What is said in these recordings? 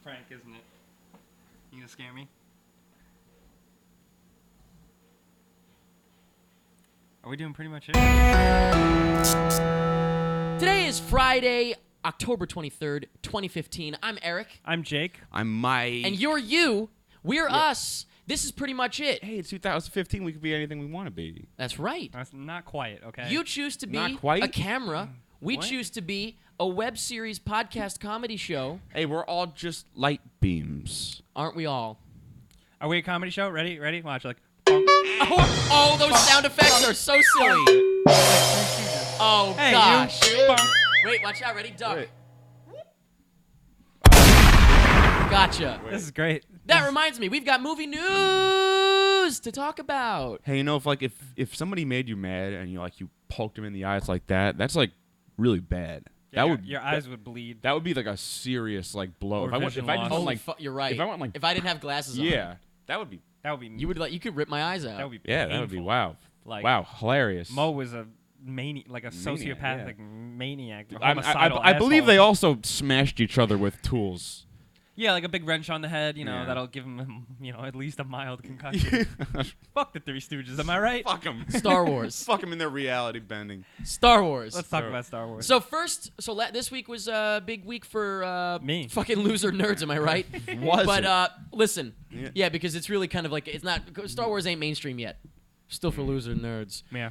prank, isn't it? You gonna scare me? Are we doing pretty much it? Today is Friday, October 23rd, 2015. I'm Eric. I'm Jake. I'm Mike. And you're you. We're us. This is pretty much it. Hey, it's 2015. We could be anything we want to be. That's right. That's not quite, okay? You choose to be Not quite? a camera. We What? choose to be a web series podcast comedy show. Hey, we're all just light beams. Aren't we all? Are we a comedy show? Ready? Ready? Watch, like... Oh, those sound effects are so silly. Oh, Hey, gosh. you. Wait, watch out. Ready? Duck. Wait. Gotcha. This is great. That reminds me, we've got movie news to talk about. Hey, you know, if somebody made you mad and you poked him in the eyes like that, that's like really bad. Yeah, your eyes would bleed. That would be like a serious blow. Or If I vision just loss. went, Holy you're right. if I went if I didn't have glasses on, yeah, that would be you could rip my eyes out. That would be that would be painful. wow, Like, wow, hilarious. Mo was a sociopathic maniac. Homicidal I believe asshole. they also smashed each other with tools. Yeah, like a big wrench on the head, Yeah. that'll give him, at least a mild concussion. Fuck the Three Stooges, am I right? Fuck them. Star Wars. Fuck them in their reality bending. Star Wars. Let's talk about Star Wars. So this week was a big week for Me. fucking loser nerds, am I right? Was but it? listen, Yeah. because it's really kind of like it's not Star Wars ain't mainstream yet. Still for loser nerds. Yeah.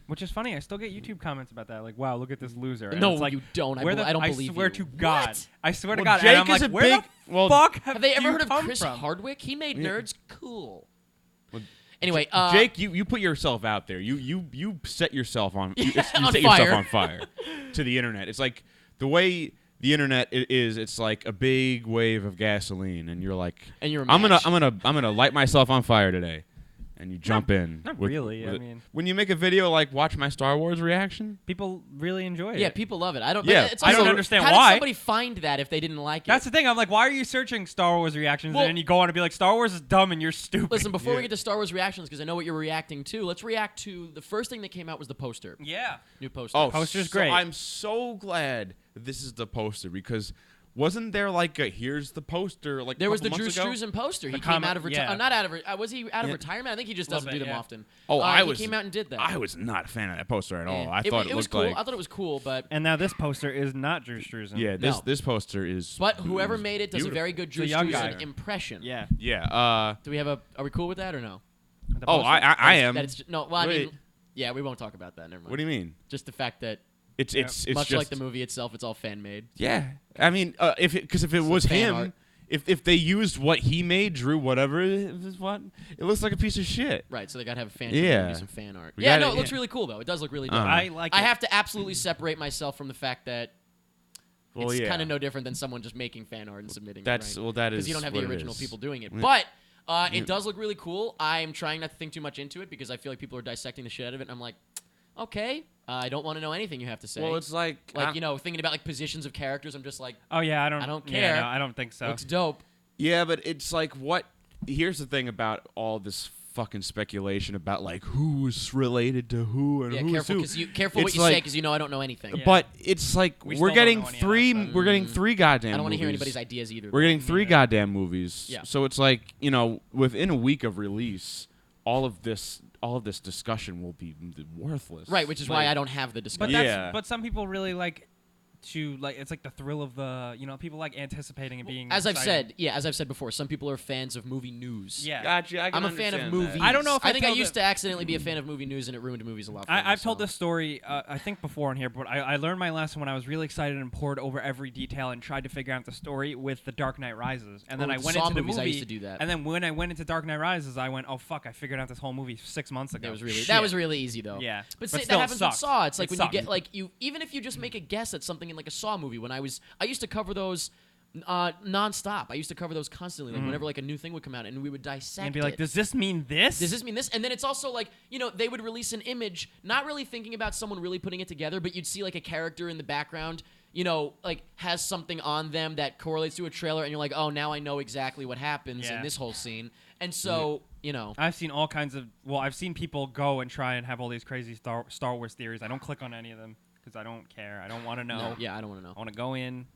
Which is funny. I still get YouTube comments about that. Like, wow, look at this loser. And No, it's like, you don't. I where don't believe you. I swear to God. What? I swear to Well, God. Jake and I'm is like, a where big- the well, fuck Have they ever you heard of come Chris from? Hardwick? He made Yeah. nerds cool. Well, Anyway, Jake, you put yourself out there. You set yourself on you On set fire. yourself on fire to the internet. It's like the way the internet is. It's like a big wave of gasoline, and you're like, And you're a I'm match. gonna light myself on fire today, and you jump in. Not with- really. with I it. mean, when you make a video like watch my Star Wars reaction. people really enjoy it. Yeah, people love it. I don't. Yeah, but it's I don't also- understand how why. did somebody find that if they didn't like it? That's the thing. I'm like, why are you searching Star Wars reactions Well- and then you go on and be like, Star Wars is dumb and you're stupid? Listen, before we Yeah. get to Star Wars reactions, because I know what you're reacting to, let's react to the first thing that came out was the poster. Yeah. New poster. Oh, Poster's so great. I'm so glad that this is the poster because wasn't there like a here's the poster like There was the couple Drew months ago? Struzan poster. He The came comic- out of retirement. yeah. Not out of. Was he out of Yeah. retirement? I think he just Little doesn't bit, do them yeah. often. Oh, he came out and did that. I was not a fan of that poster at all. Yeah. I thought it was looked cool. like I thought it was cool, but And now this poster is not Drew Struzan. yeah, No. this poster is. whoever made it does beautiful. a very good Drew It's a young Struzan guy. impression. Yeah. Yeah. Do we have a? Are we cool with that or no? The Oh, poster? I am. That it's no. Well, I Wait. mean, yeah, we won't talk about that. Never mind. What do you mean? Just the fact that It's much just like the movie itself, it's all fan made. Yeah, I mean, if it was fan him, art. if they used what he made, drew whatever it is, what it looks like a piece of shit. Right. So they gotta have a fan. Yeah. Do some fan art. We Yeah. gotta- No, it looks yeah. really cool though. It does look really dope. Uh-huh. I like I it. have to absolutely separate myself from the fact that Well, it's yeah. kind of no different than someone just making fan art and submitting That's it. Right? well, that is Because you don't have what the it original is. people doing it. Yeah. But Yeah. it does look really cool. I'm trying not to think too much into it because I feel like people are dissecting the shit out of it. And I'm like, okay, I don't want to know anything you have to say. Well, it's like thinking about like positions of characters. I'm just like, Oh, yeah. I don't care. Yeah, no, I don't think so. looks dope. yeah, but it's like what? Here's the thing about all this fucking speculation about like who's related to who and Yeah, who's careful who. because careful what It's you say like- because you know I don't know anything. Yeah. But it's like We we're still don't getting know any of three. that, but- We're getting three goddamn. I don't want to hear movies. anybody's ideas either. We're getting three neither. goddamn movies. Yeah. So it's like, within a week of release, all of this discussion will be worthless. right, which is why I don't have the But discussion. that's Yeah. but some people really like to like it's like the thrill of the people like anticipating and being As I've excited. said before, some people are fans of movie news. Yeah. Gotcha. I can I'm a fan of understand movies. that. I don't know if I I think I told used it- to accidentally be a fan of movie news, and it ruined movies a lot. For me, I've told so. this story, I think, before in here, but I learned my lesson when I was really excited and poured over every detail and tried to figure out the story with The Dark Knight Rises. And then Oh, I with went Saw into the movies, movie. I used to do that. And then when I went into Dark Knight Rises, I went, oh, fuck, I figured out this whole movie 6 months ago. That was really easy though. Yeah. but, But see, still, that it happens sucked. with Saw. It's like It when sucked. you get like even if you just make a guess at something in like a Saw movie. When I used to cover those nonstop. I used to cover those constantly. Like whenever like a new thing would come out, and we would dissect And be like, it. does this mean this? Does this mean this? And then it's also like, they would release an image, not really thinking about someone really putting it together, but you'd see like a character in the background, like has something on them that correlates to a trailer, and you're like, oh, now I know exactly what happens in Yeah. this whole scene. And so, I've seen all kinds of. Well, I've seen people go and try and have all these crazy Star Wars theories. I don't click on any of them because I don't care. I don't want to know. no, yeah, I don't want to know. I want to go in.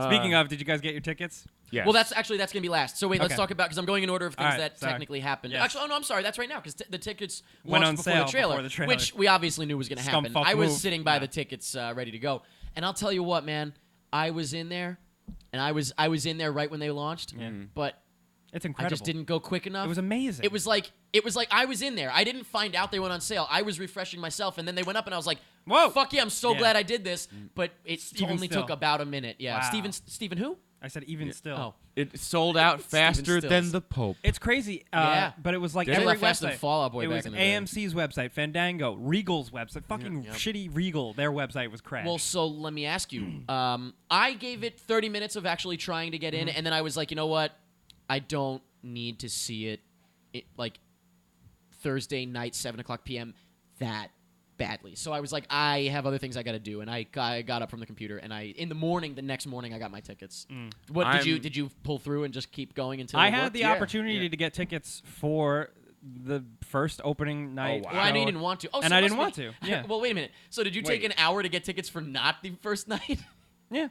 Speaking of, did you guys get your tickets? Yes. Well, that's gonna be last. So wait, let's Okay. talk about because I'm going in order of things All right, that sorry. technically happened. Yes. Actually, oh no, I'm sorry. That's right now because the tickets Went launched on before, sale the trailer, before the trailer. which we obviously knew was gonna happen. Scumfuck I was move. sitting by Yeah. the tickets ready to go, and I'll tell you what, man. I was in there, and I was in there right when they launched, but It's I incredible. just didn't go quick enough. It was amazing. It was like I was in there. I didn't find out they went on sale. I was refreshing myself, and then they went up, and I was like, Whoa. fuck yeah, I'm so Yeah. glad I did this." But it Even only still. took about a minute. Yeah, Wow. Steven who? I said even still. Oh, It sold out faster Stills. than the Pope. It's crazy. Yeah. But it was like They every left faster website. than Fall Out Boy it back was in the day. AMC's website, Fandango, Regal's website, fucking Yep. shitty Regal. Their website was crashed. well, so let me ask you. I gave it 30 minutes of actually trying to get in, and then I was like, you know what? I don't need to see it like Thursday night, 7:00 p.m. that badly. So I was like, I have other things I got to do, and I got up from the computer, and in the next morning, I got my tickets. What did you pull through and just keep going until I it had worked? the Yeah. opportunity to get tickets for the first opening night. wow. Well, I know you show. didn't want to. Oh, And so I it didn't must want be- to, yeah. Well, wait a minute. So did you take Wait. an hour to get tickets for not the first night? Yeah.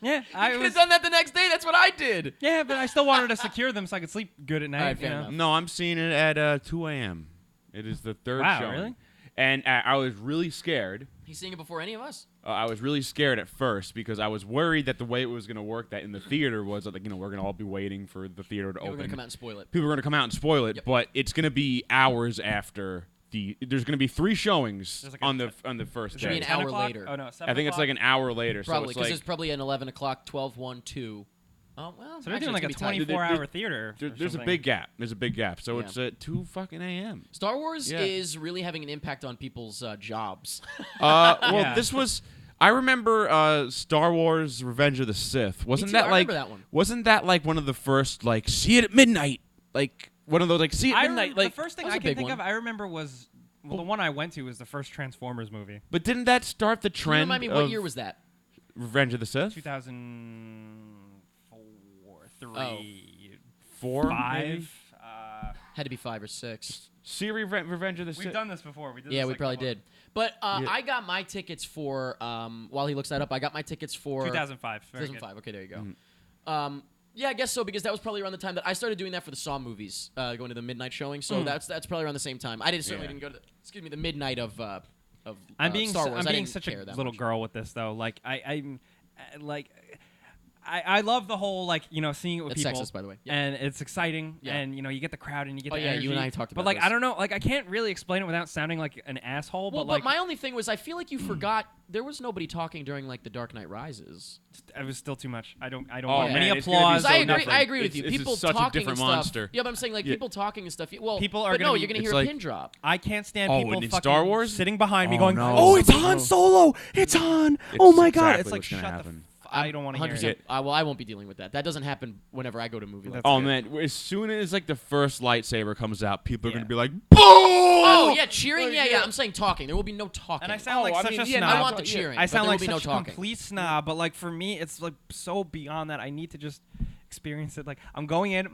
Yeah. I You could was. have done that the next day. That's what I did. Yeah, but I still wanted to secure them so I could sleep good at night. Alright, fair you know? enough. No, I'm seeing it at 2 a.m. It is the third Wow, showing. really? And I was really scared. He's seeing it before any of us. I was really scared at first because I was worried that the way it was going to work, that in the theater was that, like, we're going to all be waiting for the theater to Yeah, we're open. gonna come out and spoil it. People are going to come out and spoil it, Yep. but it's going to be hours after there's going to be 3 showings There's like a on the first Should be day. an hour 10 o'clock? later. Oh, no, 7 I think it's like an hour later. Probably so because it's there's like probably an 11 o'clock, 12, 1, 2. Oh well. So they're actually, doing like a it's gonna be tight. 24-hour theater. there's a big gap. There's a big gap. So Yeah. it's at 2 fucking a.m. Star Wars Yeah. is really having an impact on people's jobs. Well, Yeah. this was. I remember Star Wars: Revenge of the Sith. Wasn't too, that I like? remember that one. Wasn't that like one of the first like see it at midnight? Like one of those like see it at midnight. The Like, first thing that was I a can big think one. of, I remember was the one I went to was the first Transformers movie, but didn't that start the Can you trend remind me of what year was that? Revenge of the Sith? 2004, 3, Oh. 4, 5. maybe? Had to be 5 or 6. See Revenge of the Sith. We've done this before. We did Yeah, this we like a probably couple- did. But Yeah. I got my tickets for while he looks that up. I got my tickets for 2005. Very good. 2005. Okay, there you go. Yeah, I guess so because that was probably around the time that I started doing that for the Saw movies, going to the midnight showing. So that's probably around the same time. I certainly Yeah. didn't go to the midnight of I'm being Star Wars. I'm I being didn't such a care that little much. girl with this though. Like I love the whole seeing it with It's people. sexist, by the way. Yeah. And it's exciting, Yeah. and you get the crowd, and you get Oh, the yeah, energy. you and I talked But about like this. I don't know, like I can't really explain it without sounding like an asshole. Well, but like my only thing was I feel like you forgot there was nobody talking during like the Dark Knight Rises. it was still too much. I don't Oh, want man, any it's gonna be applause. so I or agree. nothing. I agree with you. This is People such a talking different and stuff. monster. Yeah, but I'm saying like Yeah. people talking and stuff. Well, People are but gonna no, be- you're gonna it's hear like- a pin drop. I can't stand Oh, people in fucking Star Wars? sitting behind me Oh, going, no. "Oh, it's No. Han Solo! It's Han! It's Oh my god!" exactly It's like what's gonna shut happen. I don't want to hear 100%. it. Well, I won't be dealing with that. That doesn't happen whenever I go to a movie. That's Like Oh good. man! As soon as like the first lightsaber comes out, people are Yeah. gonna be like, "Boom!" Oh yeah, cheering. Yeah, yeah. I'm saying talking. There will be no talking. And I sound like I such mean, a yeah, snob. I want the Yeah. cheering. I but sound there like will be such no a talking. complete snob, but like for me, it's like so beyond that. I need to just experience it. Like I'm going in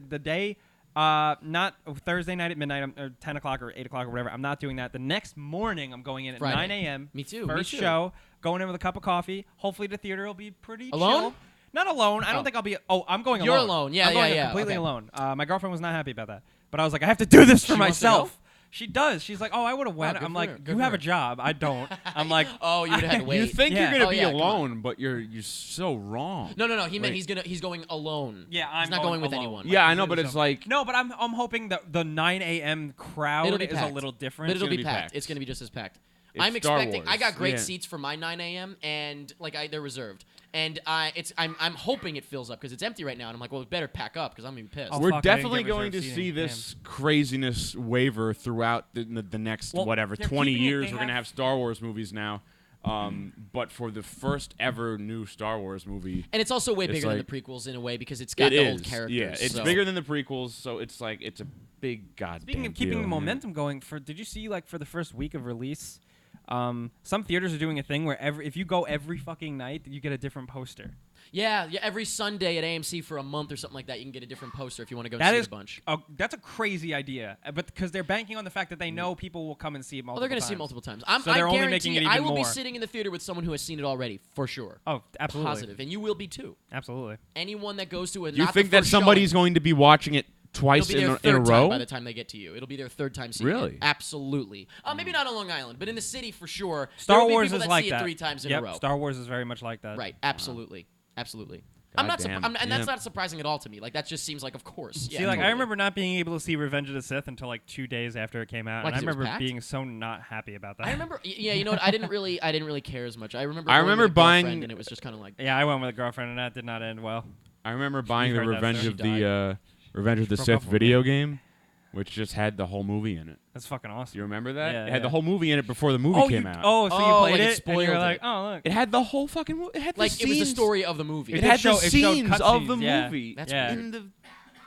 the day, not Thursday night at midnight, or 10 o'clock or 8 o'clock or whatever. I'm not doing that. The next morning, I'm going in at Friday. 9 a.m. Me too, me First too. show, going in with a cup of coffee. Hopefully the theater will be pretty Alone? chill. Not alone. I don't Oh. think I'll be. Oh, I'm going You're alone. alone. Yeah, I'm going yeah, yeah. completely Okay. alone. My girlfriend was not happy about that, but I was like, I have to do this for She wants to go? myself. She does. She's like, oh, I would have went. good I'm for her. like, Good you for have her. a job. I don't. I'm like, Oh, you would have had to wait. You think Yeah. you're gonna Oh, be yeah, come on. alone, but you're so wrong. No. He meant Wait. he's going alone. Yeah, I'm He's not going with alone. anyone. Yeah, I know, but So- it's like No, but I'm hoping that the 9 a.m. crowd It'll be is a packed. little different. But it'll gonna be be packed. packed. It's going to be just as packed. It's I'm Star expecting. I Wars. got great Yeah. seats for my 9 a.m. and like they're reserved, and I'm hoping it fills up because it's empty right now, and I'm like, well, we better pack up because I'm gonna be pissed. Oh, we're fuck, I didn't definitely get going to reserved see seating. this craziness waver throughout the next Well, whatever they're 20 keeping it- years. they We're gonna have- have Star Wars movies now. But for the first ever new Star Wars movie, And it's also way It's bigger than like- the prequels in a way because it's got it the is. old characters. Yeah, it's so. bigger than the prequels, so it's like it's a big goddamn Speaking of keeping deal, the yeah. momentum going, did you see like for the first week of release, some theaters are doing a thing where if you go every fucking night, you get a different poster. Yeah, every Sunday at AMC for a month or something like that, you can get a different poster if you want to go That see is a bunch. That's a crazy idea, but because they're banking on the fact that they know people will come and see it multiple Well, they're going to times. see it multiple times. So they're I only guarantee making it even I will be more. sitting in the theater with someone who has seen it already, for sure. Oh, absolutely. Positive. And you will be too. Absolutely. Anyone that goes to a You not think the that first somebody's showing, going to be watching it twice it'll be their in a third time row? by the time they get to you. It'll be their third time seeing Really? it. Absolutely. Maybe not on Long Island, but in the city for sure. Star there will Wars be people is that like see that. it 3 times in Yep, a row. Star Wars is very much like that. Right. Absolutely. Absolutely. God I'm not damn. and that's Yeah. not surprising at all to me. Like that just seems like of course. See, Yeah, like totally. I remember not being able to see Revenge of the Sith until like 2 days after it came out, Why, and I 'cause it was remember packed? being so not happy about that. I remember. Yeah, you know what? I didn't really care as much. I remember. I going remember with a girlfriend, buying- and it was just kind of like. Yeah, I went with a girlfriend, and that did not end well. I remember buying the heard that Revenge story. of the Revenge of the broke Sith up with video game, which just had the whole movie in it. That's fucking Do awesome. you remember that? Yeah, it had yeah. the whole movie in it before the movie came out. Oh, so you Oh, played like it it, and spoiled you're it. like, oh look. It had the whole fucking movie. It had Like the it was the scenes. story of the movie. It did had show- the it showed scenes of the cutscenes, yeah. movie. That's Yeah. in the.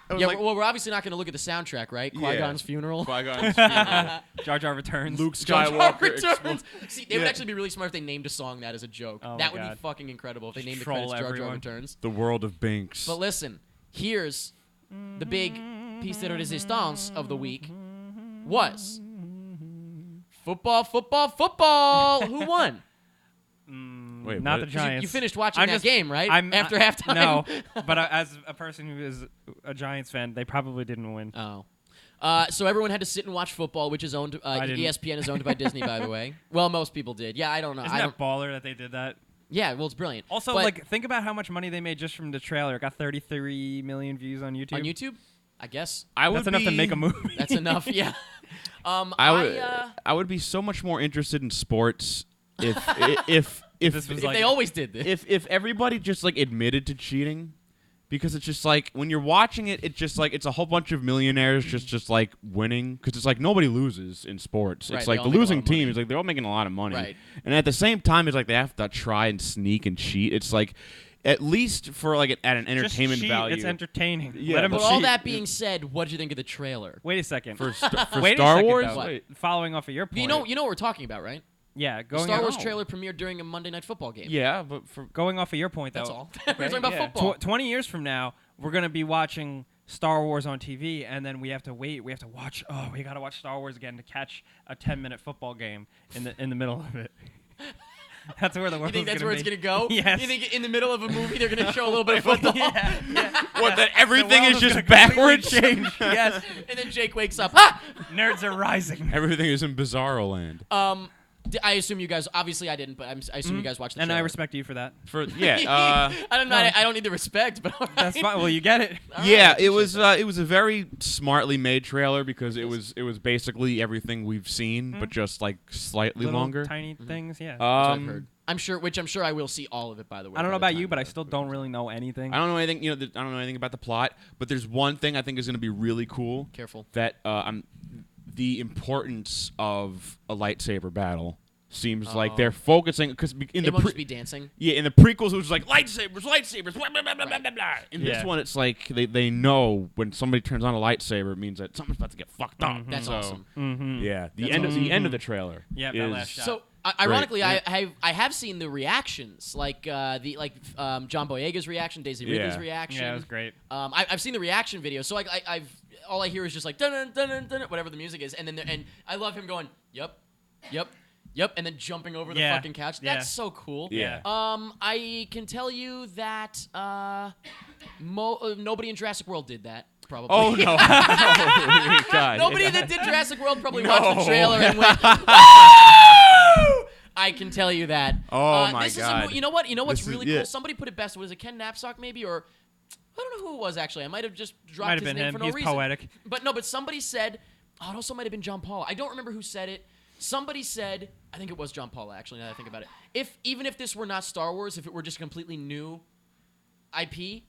I was Yeah, like, well, we're obviously not going to look at the soundtrack, right? Yeah. Qui-Gon's funeral. Qui-Gon's funeral. Jar Jar returns. Luke Jar Jar Skywalker returns. See, they would Yeah. actually be really smart if they named a song that as a joke. Oh that my would be God. fucking incredible if they Just named the troll credits Jar Jar everyone. returns. The world of Binks. But listen, here's the big piece de resistance of the week was football. Who won? Wait, Not what? the 'Cause Giants. You finished watching I'm that just- game, right? I'm After halftime. No, but as a person who is a Giants fan, they probably didn't win. Oh. So everyone had to sit and watch football, which is owned. I didn't. ESPN is owned by Disney, by the way. Well, most people did. Yeah, I don't know. Isn't I that don't. baller that they did that? Yeah, well, it's brilliant. Also, But like, think about how much money they made just from the trailer. It got 33 million views on YouTube. on YouTube, I guess That's enough to make a movie. that's enough. Yeah. I would be so much more interested in sports if This was If like they always did this. if everybody just like admitted to cheating, because it's just like when you're watching it, it's just like it's a whole bunch of millionaires just like winning, because it's like nobody loses in sports. Right, It's they like all the make a lot losing of money. team is like they're all making a lot of money, Right. and at the same time, it's like they have to try and sneak and cheat. It's like at least for like at an Just entertainment cheat, value. It's entertaining. Yeah, Let them But cheat. all that being said, what did you think of the trailer? Wait a second. for Wait a Star second, Wars. though. What? Wait. Following off of your point. You know what we're talking about, right? Yeah, The going Star off, Wars trailer premiered during a Monday Night Football game. Yeah, but for going off of your point, though. That's all. We're talking about yeah. football. 20 years from now, we're gonna be watching Star Wars on TV, and then we have to wait. We have to watch. Oh, we gotta watch Star Wars again to catch a 10-minute football game in the middle of it. That's where the You world. think that's where it's gonna go? Yes. You think in the middle of a movie they're gonna show a little bit of football? yeah. what? That everything world is is just gonna completely backwards. change. Yes. And then Jake wakes up. Ah! Nerds are rising. Everything is in Bizarro Land. I assume you guys. Obviously, I didn't, but I assume you guys watched the And I trailer. respect you for that. For yeah. I don't need the respect, but all right. That's fine. Well, you get it. All right, I Yeah, appreciate that. it was a very smartly made trailer because it was basically everything we've seen, but just like slightly Little longer. tiny things. Yeah. That's what I've heard. I'm sure I will see all of it. By the way, I don't know by the about you, time but I the still movie don't comes really know anything. I don't know anything. I don't know anything about the plot, but there's one thing I think is going to be really cool. out. Careful. That the importance of a lightsaber battle seems like they're focusing because in They the won't just be dancing. in the prequels it was like lightsabers, blah, blah, blah, blah, blah, blah. In Yeah. this one, it's like they know when somebody turns on a lightsaber, it means that something's about to get fucked up. That's So, awesome. Mm-hmm. Yeah, the That's end of the trailer. Yeah, that is, last shot. So ironically, Yeah. I have seen the reactions, like John Boyega's reaction, Daisy Ridley's Yeah. reaction. Yeah, it was great. I've seen the reaction video, so I've all I hear is just like dun dun dun dun whatever the music is, and then and I love him going yep, and then jumping over the Yeah. fucking couch. Yeah. That's so cool. Yeah. I can tell you that nobody in Jurassic World did that. Probably. Oh no! Oh, God. Nobody that did Jurassic World probably No. watched the trailer and went, "Woo!" I can tell you that. Oh, my this God. Is you know what? You know what's This is- really yeah. cool? Somebody put it best. Was it Ken Knapsack maybe, or I don't know who it was actually. I might have just dropped Might have his been name him. for no He's reason. poetic. But somebody said. Oh, it also might have been John Paul. I don't remember who said it. Somebody said, I think it was John Paul actually. Now that I think about it, even if this were not Star Wars, if it were just completely new IP,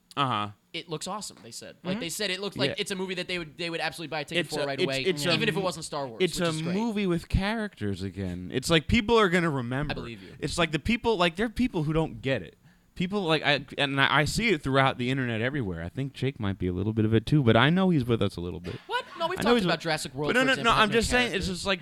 it looks awesome. They said, like they said, it looked like Yeah. it's a movie that they would absolutely buy a ticket for right it's- away, it's even a- if it wasn't Star Wars. It's which a is great. movie with characters again. It's like people are gonna remember. I believe you. It's like the people, like there are people who don't get it. People like I see it throughout the internet everywhere. I think Jake might be a little bit of it too, but I know he's with us a little bit. What? No, we've I know talked he's about with- Jurassic World. But for no, example, I'm having a just saying it's character. just like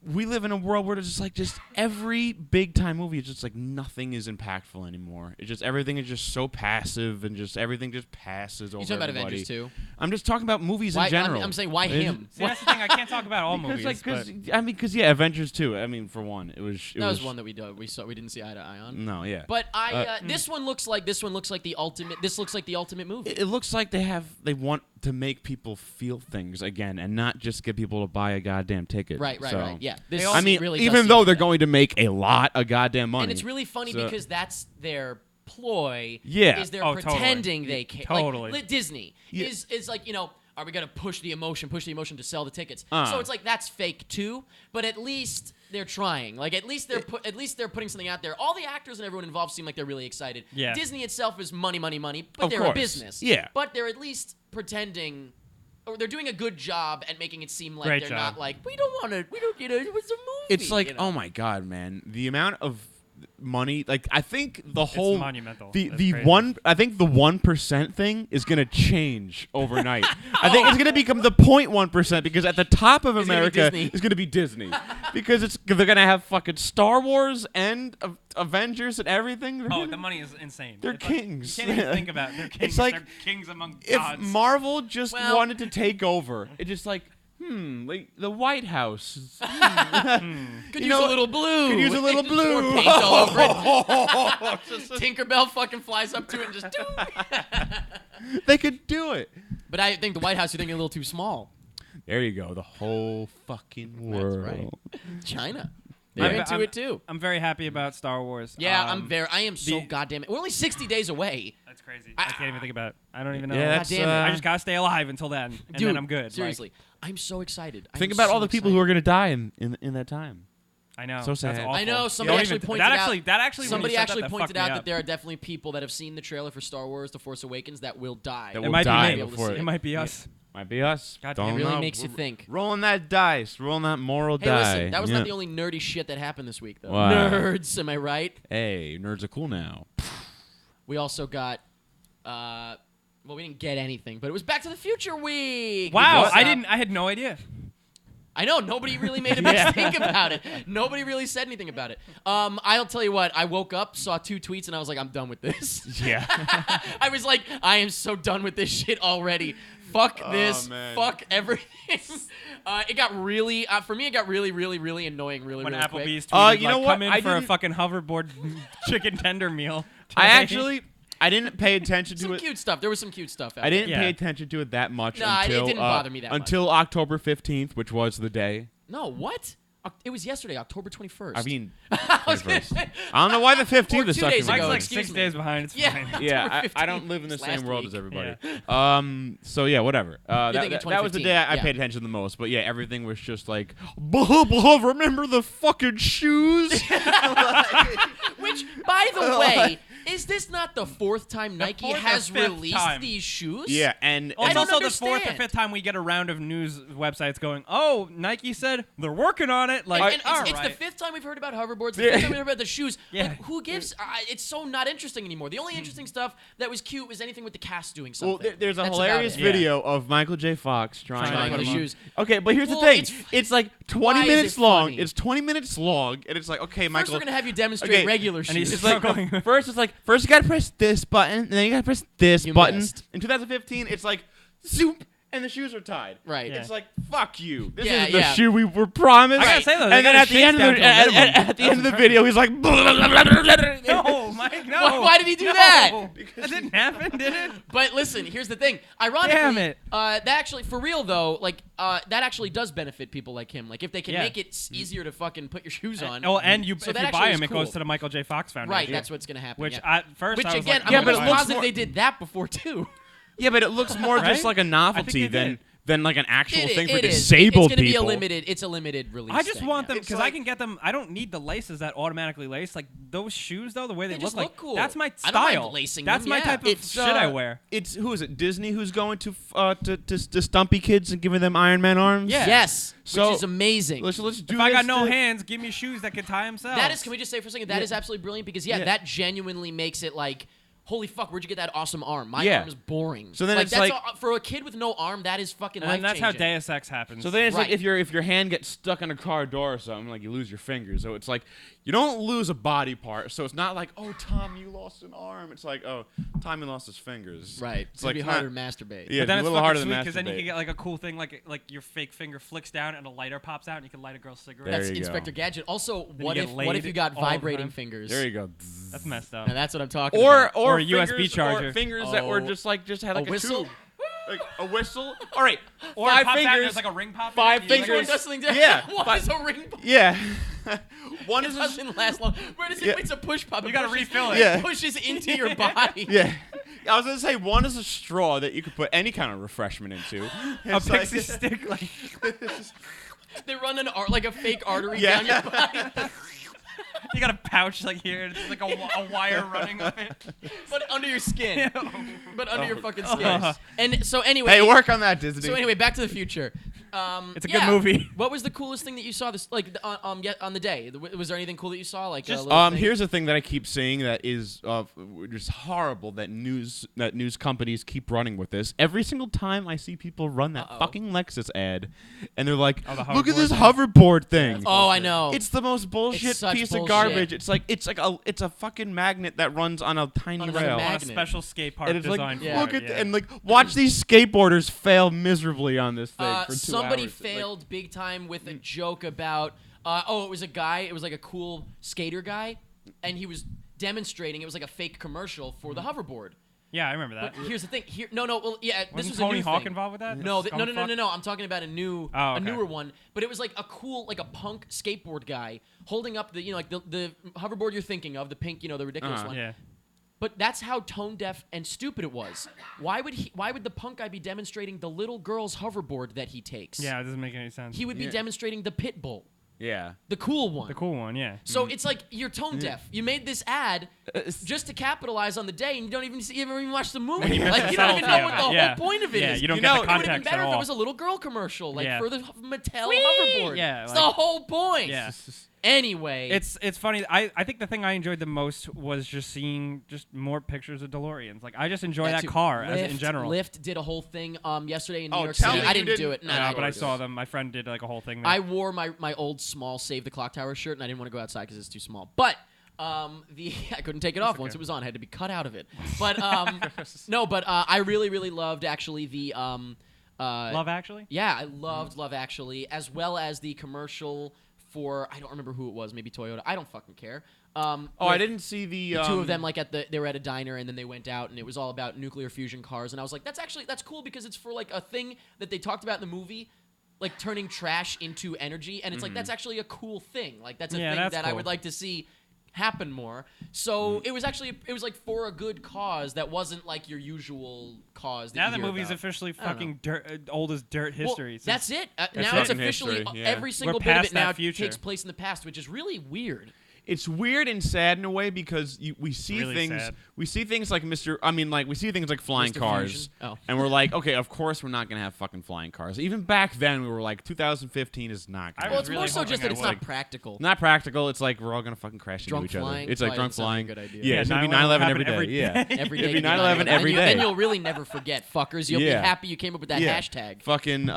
we live in a world where it's just every big time movie is just like nothing is impactful anymore. It's just everything is just so passive and just everything just passes over. You talking about everybody. Avengers too? I'm just talking about movies in general. I'm saying why him? See, that's the thing. I can't talk about all movies. Because Avengers too. I mean, for one, it was one that we didn't see eye to eye on. No, yeah. But this one looks like the ultimate. This looks like the ultimate movie. It looks like they want to make people feel things again and not just get people to buy a goddamn ticket. Right. Yeah. I mean, really even though they're going to make a lot of goddamn money. And it's really funny because that's their ploy. Yeah. Is they're pretending they care. Totally. Like, Disney is like, are we going to push the emotion to sell the tickets? So it's like that's fake too, but at least they're trying. Like at least they're putting something out there. All the actors and everyone involved seem like they're really excited. Yeah. Disney itself is money, but Of they're course. a business. Yeah. But they're at least pretending, or they're doing a good job at making it seem like Great they're job. not like we don't want to. It was a movie. It's like, oh my god, man, the amount of money. Like, I think the whole monumental. The That's crazy. I think the 1% thing is gonna change overnight. I think it's gonna become the 0.1% because at the top of It's gonna be America Disney. is gonna be Disney because they're gonna have fucking Star Wars and Avengers and everything. They're Oh, gonna- the money is insane. They're It's like, kings. you can't even think about it. They're kings. It's like they're kings among if gods. Marvel just Well- wanted to take over, it just like. Like the White House. Could use a little blue. Could use a little blue. Or paint all over it. Tinkerbell fucking flies up to it and just. They could do it. But I think the White House, you're thinking a little too small. There you go. The whole fucking world. That's right. China. Yeah. They're into it too. I'm very happy about Star Wars. Yeah, I am so the- goddamn. We're only 60 days away. That's crazy. I can't even think about it. I don't even know. Yeah, God damn it. I just gotta stay alive until then, and Dude, then I'm good. Seriously, I'm so excited. Think about all the people who are going to die in that time. I know. So That's sad. awful. I know, Yeah, somebody don't actually even- pointed that out- actually, that actually when Somebody you said actually that pointed fucked out me that up. there are definitely people that have seen the trailer for Star Wars: The Force Awakens that will die. That It will might die be me. before It might be us. Might be us. God Don't damn It really know. makes you think. Rolling that dice. Rolling that moral Hey, die. listen, that was Yeah. not the only nerdy shit that happened this week, though. Wow. Nerds, am I right? Hey, nerds are cool now. We also got, well, we didn't get anything, but it was Back to the Future week. Wow, Because, I had no idea. I know, nobody really made a big think about it. Nobody really said anything about it. I'll tell you what, I woke up, saw 2 tweets, and I was like, I'm done with this. Yeah. I was like, I am so done with this shit already. Fuck this. man. Fuck everything. It got really, for me, it got really, really, really annoying really, When really quick. Applebee's tweeted, you know like, what? come in I for a didn't- fucking hoverboard chicken tender meal. I didn't pay attention to Some it. cute stuff. There was some cute stuff. I didn't Yeah. pay attention to it that much Nah, it until didn't bother me that much. until October 15th, which was the day. No, what? It was yesterday, October 21st. I mean, I was gonna 21st. say- I don't know why the Or 15th is 2 such days a Mike's ago, like excuse 6 me. days behind. It's Yeah. fine. Yeah, October I don't 15th live in the was same last world week. as everybody. Yeah. So yeah, whatever. That thinking was the day I 2015, paid attention the most. But yeah, everything was just like, blah, blah, remember the fucking shoes? Which, by the way, is this not the 4th time Nike 4th or has 5th released time. these shoes? Yeah, and Well, I it's don't also the 4th or understand. 5th time we get a round of news websites going, oh, Nike said they're working on it. Like, And all it's right. the 5th time we've heard about hoverboards. The Yeah. 5th time we've heard about the shoes. Yeah. Like, who gives? It's so not interesting anymore. The only interesting stuff that was cute was anything with the cast doing something. well, there's a That's hilarious about it. video of Michael J. Fox trying Trying on to the put 'em on. shoes. Okay, but here's Well, the thing. it's- It's like Why 20 is minutes it long. funny? It's 20 minutes long, and it's like, okay, First, Michael. we're gonna have you demonstrate Okay, regular and shoes. he's It's like struggling. first you gotta press this button, and then you gotta press this You button. missed. In 2015, it's like zoop, and the shoes are tied. Right. It's like fuck you. This Yeah, is the yeah. shoe we were promised. I gotta say, though, they and then got at a the end of shakes the down to a minimum. at the end of the video, he's like. no, Mike, no. Why did he do that? No. That didn't happen, did it? But listen, here's the thing. Ironically, Damn it. That actually, for real though, like that actually does benefit people like him. Like if they can Yeah. make it easier to fucking put your shoes on. Oh, and you, So if that you actually buy is them, it cool. goes to the Michael J. Fox Foundation. Right, that's what's gonna happen. Which yeah. at first Which I was again, like, I'm Yeah, but it almost looks positive more- they did that before too. Yeah, but it looks more just Right? like a novelty they than like an actual It- thing for it is. disabled It's gonna people. be a limited. It's a limited release. I just thing, want yeah. them It's because I like- can get them. I don't need the laces that automatically lace. Like those shoes, though, the way they, They just look look cool. That's my I don't mind style. lacing That's them, my yeah. type of It's shit I wear. It's who is it? Disney who's going to Stumpy kids and giving them Iron Man arms. Yeah. Yes, So- which is amazing. Let's do. If I got this no to- hands, give me shoes that can tie themselves. That is. Can we just say for a second? That is absolutely brilliant because Yeah. that genuinely makes it like holy fuck, where'd you get that awesome arm? My Yeah. arm is boring. So then like, it's that's like- for a kid with no arm, that is fucking And that's how life-changing. Deus Ex happens. So then it's like Right. if your hand gets stuck on a car door or something, like you lose your fingers. So it's like you don't lose a body part. So it's not like, oh, Tom, you lost an arm. It's like, oh, Tommy lost his fingers. Right. It's It'd like be not- harder to masturbate. Yeah, but then it's it's a little fucking harder sweet to because then you masturbate. can get like a cool thing, like your fake finger flicks down and a lighter pops out and you can light a girl's cigarette. There That's you go. Inspector Gadget. Also, you what get if laid you got all the vibrating time. fingers? There you go. That's messed up. Now that's what I'm talking Or about. Or a USB fingers- charger. Or fingers that were Oh. just had like a whistle? tube. Like a whistle. All right. Or it five pops out and fingers. there's like a ring pop. in five it, and you, like, fingers. Does something different. Yeah, What but- is a ring? Yeah. One It is a, doesn't last long. Where does it? Yeah. It's a push pop. You It gotta pushes- refill it. Yeah. It pushes into your body. yeah. I was gonna say one is a straw that you could put any kind of refreshment into. a It's like- pixie stick. Like They run like a fake artery Yeah. down your body, you got a pouch like here, and it's like a wire running up it. but under your skin. But under your fucking skin. Uh-huh. And so anyway. Hey, work on that, Disney. So anyway, Back to the Future. It's a good movie. What was the coolest thing that you saw this on the day? Was there anything cool that you saw? Like Just- a little thing? Here's the thing that I keep seeing that is just horrible that news companies keep running with this. Every single time I see people run that Uh-oh. fucking Lexus ad, and they're like, Oh, the "Look at hoverboard this thing. hoverboard thing." Oh, I know. It's the most bullshit such piece bullshit. of garbage. It's a fucking magnet that runs on a tiny On another rail. On a magnet. special skate park And it's like, designed Yeah. for look it, at yeah. and like watch these skateboarders fail miserably on this thing for 2 somebody hours. Like, failed big time with a joke about it was a guy, it was like a cool skater guy, and he was demonstrating, it was like a fake commercial for the hoverboard. Yeah, I remember But that. here's the thing, this Wasn't was Tony a new Hawk thing. involved with that? No, The no, scum fuck? I'm talking about a okay. newer one. But it was like a cool, like a punk skateboard guy holding up the the hoverboard you're thinking of, the pink, the ridiculous one. Yeah. But that's how tone deaf and stupid it was. Why would the punk guy be demonstrating the little girl's hoverboard that he takes? Yeah, it doesn't make any sense. He would be Yeah. demonstrating the pit bull, yeah. the cool one. The cool one, yeah. So it's like you're tone deaf. You made this ad just to capitalize on the day, and you don't even watch the movie. Like you don't even know what the Yeah. whole point of it is. Yeah, you don't You get know, the it It would have been context better at if it all. was a little girl commercial, like Yeah. for the Mattel hoverboard. Yeah, it's like- the whole point. Yeah. Anyway, It's funny. I think the thing I enjoyed the most was just seeing just more pictures of DeLoreans. Like I just enjoy that too. car as in Lyft- general. Lyft did a whole thing yesterday in New Oh, York tell City. me I you didn't do didn't- it. No, Yeah, I but I didn't do saw it. them. My friend did like a whole thing. There. I wore my old small Save the Clock Tower shirt, and I didn't want to go outside because it's too small. But I couldn't take it off once it was on. I had to be cut out of it. But I really loved actually the Love Actually. Yeah, I loved Love Actually, as well as the commercial for, I don't remember who it was, maybe Toyota. I don't fucking care. Oh, I didn't see the Two of them like they were at a diner and then they went out and it was all about nuclear fusion cars, and I was like, that's cool because it's for like a thing that they talked about in the movie, like turning trash into energy, and it's like that's actually a cool thing. Like that's a Yeah, thing that's that I cool. would like to see happen more. So it was like for a good cause that wasn't like your usual cause. That Now you the hear movie's about. officially I don't know. fucking old as dirt history. Well, since- that's it. Now it's fucking officially history, yeah. every single We're bit of past it now that future. takes place in the past, which is really weird. It's weird and sad in a way because we see Really things. sad. We see things like we see things like flying Mr. cars, Fusion? Oh. and we're like, okay, of course we're not gonna have fucking flying cars. Even back then, we were like, 2015 is not. I Gonna Well, was it's really more so hoping just that I it's would. not practical. not practical. It's like we're all gonna fucking crash Drunk into each flying? other. It's like Probably drunk doesn't sound like flying. a good idea. Yeah, Yeah, it's gonna be 9/11 9/11 every happened day. every Yeah, day. Every It'd day. be 9/11 every day. Then you'll really never forget, fuckers. You'll Yeah. be happy you came up with that Yeah. hashtag. Fucking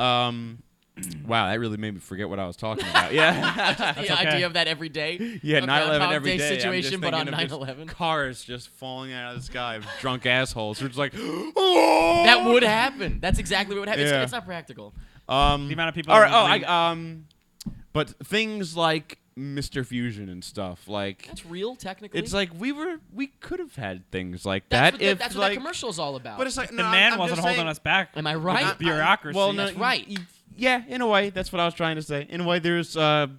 wow, that really made me forget what I was talking about. Yeah. The okay. idea of that every day. Yeah, A 9/11 Groundhog every Day day. I'm just situation, but on thinking of just 9/11. cars just falling out of the sky of drunk assholes. We're just like, oh! That would happen. That's exactly what would happen. Yeah. It's not practical. The amount of people. All that right. believe- But things like Mr. Fusion and stuff like. That's real, technically. It's like we could have had things like that's that what, if that's what like. that commercial's all about. But it's like the no, man I'm wasn't just holding saying, us back. Am I with right? this bureaucracy. Well, no, That's right. Yeah, in a way, that's what I was trying to say. In a way, there's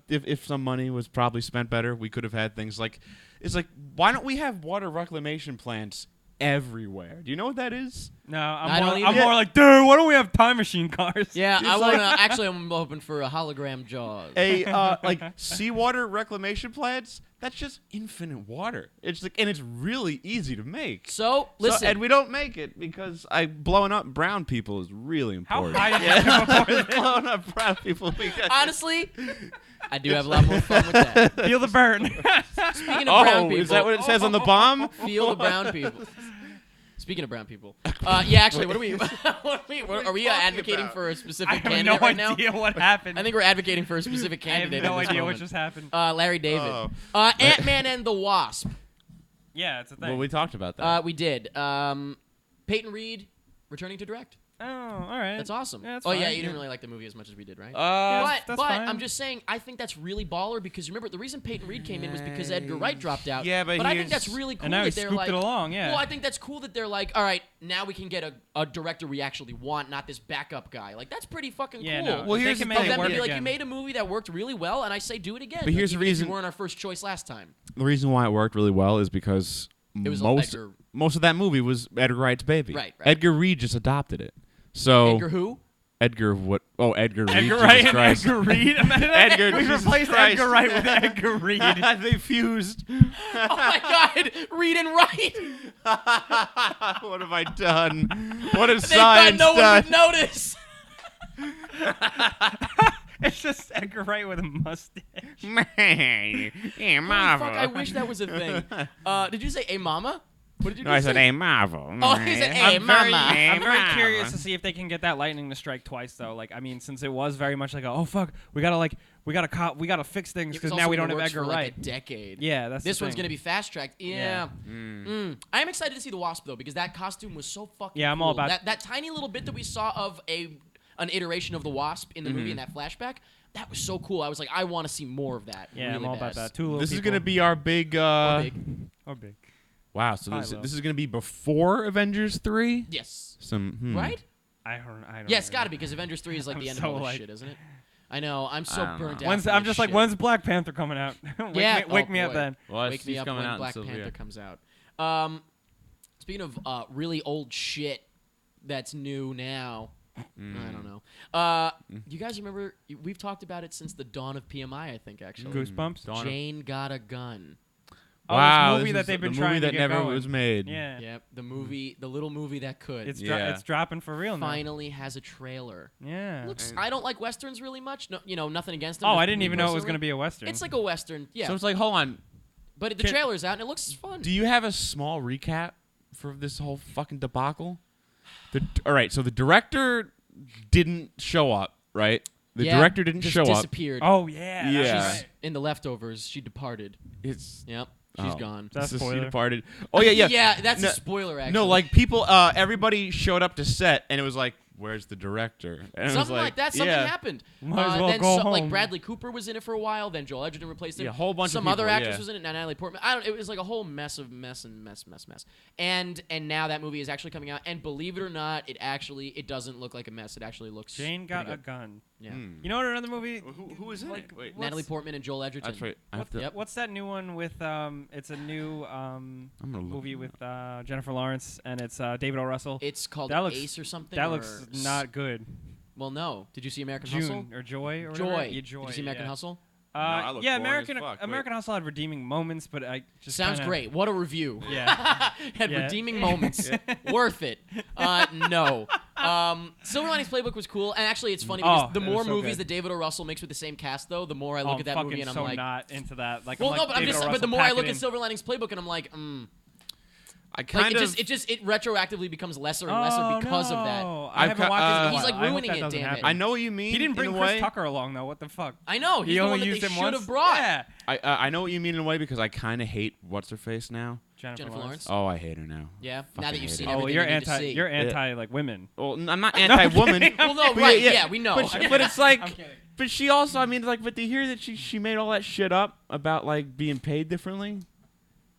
if some money was probably spent better, we could have had things like. It's like, why don't we have water reclamation plants everywhere? Do you know what that is? No, I don't I'm either. more like, dude, why don't we have time machine cars? Yeah, It's I like- want to. Actually, I'm hoping for a hologram Jaws. A like seawater reclamation plants. That's just infinite water. It's like, and it's really easy to make. So, listen. and we don't make it because blowing up brown people is really How important. high did you go before this? blowing up brown people. Because honestly, I do have a lot more fun with that. Feel the burn. Speaking of brown people. is that what it says on the bomb? Feel the brown people. Speaking of brown people, yeah, actually, what are we? Are we talking advocating about? for a I specific have candidate no right now? idea what happened. I think we're advocating for a specific I have candidate. no at this idea what moment. just happened. Larry David. Oh. Ant-Man and the Wasp. Yeah, it's a thing. Well, we talked about that. We did. Peyton Reed returning to direct. Oh, all right. That's awesome. Yeah, that's yeah, fine. you didn't really like the movie as much as we did, right? that's but fine. I'm just saying, I think that's really baller because remember the reason Peyton Reed came in was because Edgar Wright dropped out. Yeah, but I think here's- that's really cool and now he that they're scooped like, it along. Yeah. well, I think that's cool that they're like, all right, now we can get a director we actually want, not this backup guy. Like that's pretty fucking yeah, cool. no. Well, if here's they can the make Of thing. it them work to be like, again. you made a movie that worked really well, and I say do it again. But here's the even if reason- you weren't our first choice last time. The reason why it worked really well is because It was most Edgar. most of that movie was Edgar Wright's baby. Right. Edgar Reed just adopted it. So Edgar who? Edgar what? Oh, Edgar Reed. Edgar Jesus Wright and Christ. Edgar Reed. Edgar, We Jesus replaced Christ. Edgar Wright with Edgar Reed. They fused. Oh my God, Reed and Wright. What have I done? What has They thought science no one done? would notice. It's just Edgar Wright with a mustache. Hey, Holy Marvel. fuck, I wish that was a thing. Did you say a mama? What did you No, I just said, say? hey, Marvel. Oh, he said, "Hey, I'm very, Mama." I'm very curious to see if they can get that lightning to strike twice, though. Like, I mean, since it was very much like, oh fuck, we gotta fix things It was because also now we in don't the have works Edgar for, like, Wright. a decade. Yeah, that's This the one's thing. gonna be fast tracked. Yeah. I am excited to see the Wasp though because that costume was so fucking. Yeah, I'm cool. all about that tiny little bit that we saw of an iteration of the Wasp in the movie in that flashback. That was so cool. I was like, I want to see more of that. Yeah, really I'm all bad. about that. Two little This is people. going to be our big. Or big. Or big. Wow, so Hi, this, Will. this is going to be before Avengers 3? Yes. Right? I don't. Yeah, it's even got to know. be because Avengers 3 is like I'm the end so, of all this like- shit, isn't it? I know. I'm so I don't burnt know. out. When's, from I'm this just like, shit. when's Black Panther coming out? Yeah. Wake Oh, me up boy. then. Well, Wake me up when Black Panther comes out. Speaking of really old shit that's new now, I don't know. You guys remember? We've talked about it since the dawn of PMI, I think, actually. Goosebumps. Jane Got a Gun. Oh, Wow, this movie this that is they've been the trying movie to that get never going. was made. Yeah. Yep, the movie, the little movie that could. It's Yeah. it's dropping for real now. Finally has a trailer. Yeah. Looks. I don't like westerns really much. No, nothing against them. Oh, just I didn't me even know it was personally. going to be a western. It's like a western, yeah. So it's like, hold on. but the can- trailer's out and it looks fun. Do you have a small recap for this whole fucking debacle? All right, so the director didn't show up, right? The Yeah, director didn't just show up. disappeared. oh yeah. Yeah. That's She's right. in the leftovers. She departed. It's Yep, she's oh. gone. That's This is- spoiler. She departed. Oh yeah, yeah. yeah, that's No- a spoiler. Actually, No, like people, everybody showed up to set, and it was like, "Where's the director?" And it was something like that. Something yeah. happened. Might as well then go like home. Bradley Cooper was in it for a while. Then Joel Edgerton replaced him. Yeah, a whole bunch of Some other people, actress yeah. was in it. Natalie Portman. I don't. It was like a whole mess. And now that movie is actually coming out. And believe it or not, it doesn't look like a mess. It actually looks. Jane got pretty a good. gun. Yeah. You know what? Another movie. Who was in like, it? Wait, what's- Natalie Portman and Joel Edgerton. that's right. I have to, Yep. What's that new one with? It's a new I'm gonna look. movie with Jennifer Lawrence and it's David O. Russell. It's called That looks- Ace or something. That or looks not good. Well, no. Did you see American Hustle? June or Joy or Joy. whatever? Yeah, Joy. Did you see American yeah. Hustle? I look Yeah, boring as American fuck. Wait. American Hustle had redeeming moments, but I just Sounds kinda, great. What a review. Yeah. Had Yeah. redeeming moments. Worth it. No. Silver Linings Playbook was cool, and actually, it's funny because Oh, the it more was so movies good. that David O. Russell makes with the same cast, though, the more I Oh, look I'm at that fucking movie and I'm so like, not into that. Like, well, I'm no, like, but I'm David just, O. but the Russell, more I pack it look at in. Silver Linings Playbook and I'm like, I like kind of. it retroactively becomes lesser and lesser because of that. I I've haven't ca- watched it in a He's, while. like, I hope ruining that it, doesn't damn it. happen. I know what you mean. He didn't bring in a Chris way. Tucker along though. What the fuck? I know. He's He the only one that used they him should once. have brought. Yeah. I know what you mean in a way because I kind of hate what's her face now. Jennifer Lawrence. Oh, I hate her now. Yeah. Fucking Now that you've hate seen it. Oh, everything you're you need to anti. see. You're anti like women. Well, I'm not anti-woman. Well, no, But right. yeah, Yeah, we know. But it's like, I'm kidding. but she also, I mean, like, but to hear that she made all that shit up about like being paid differently.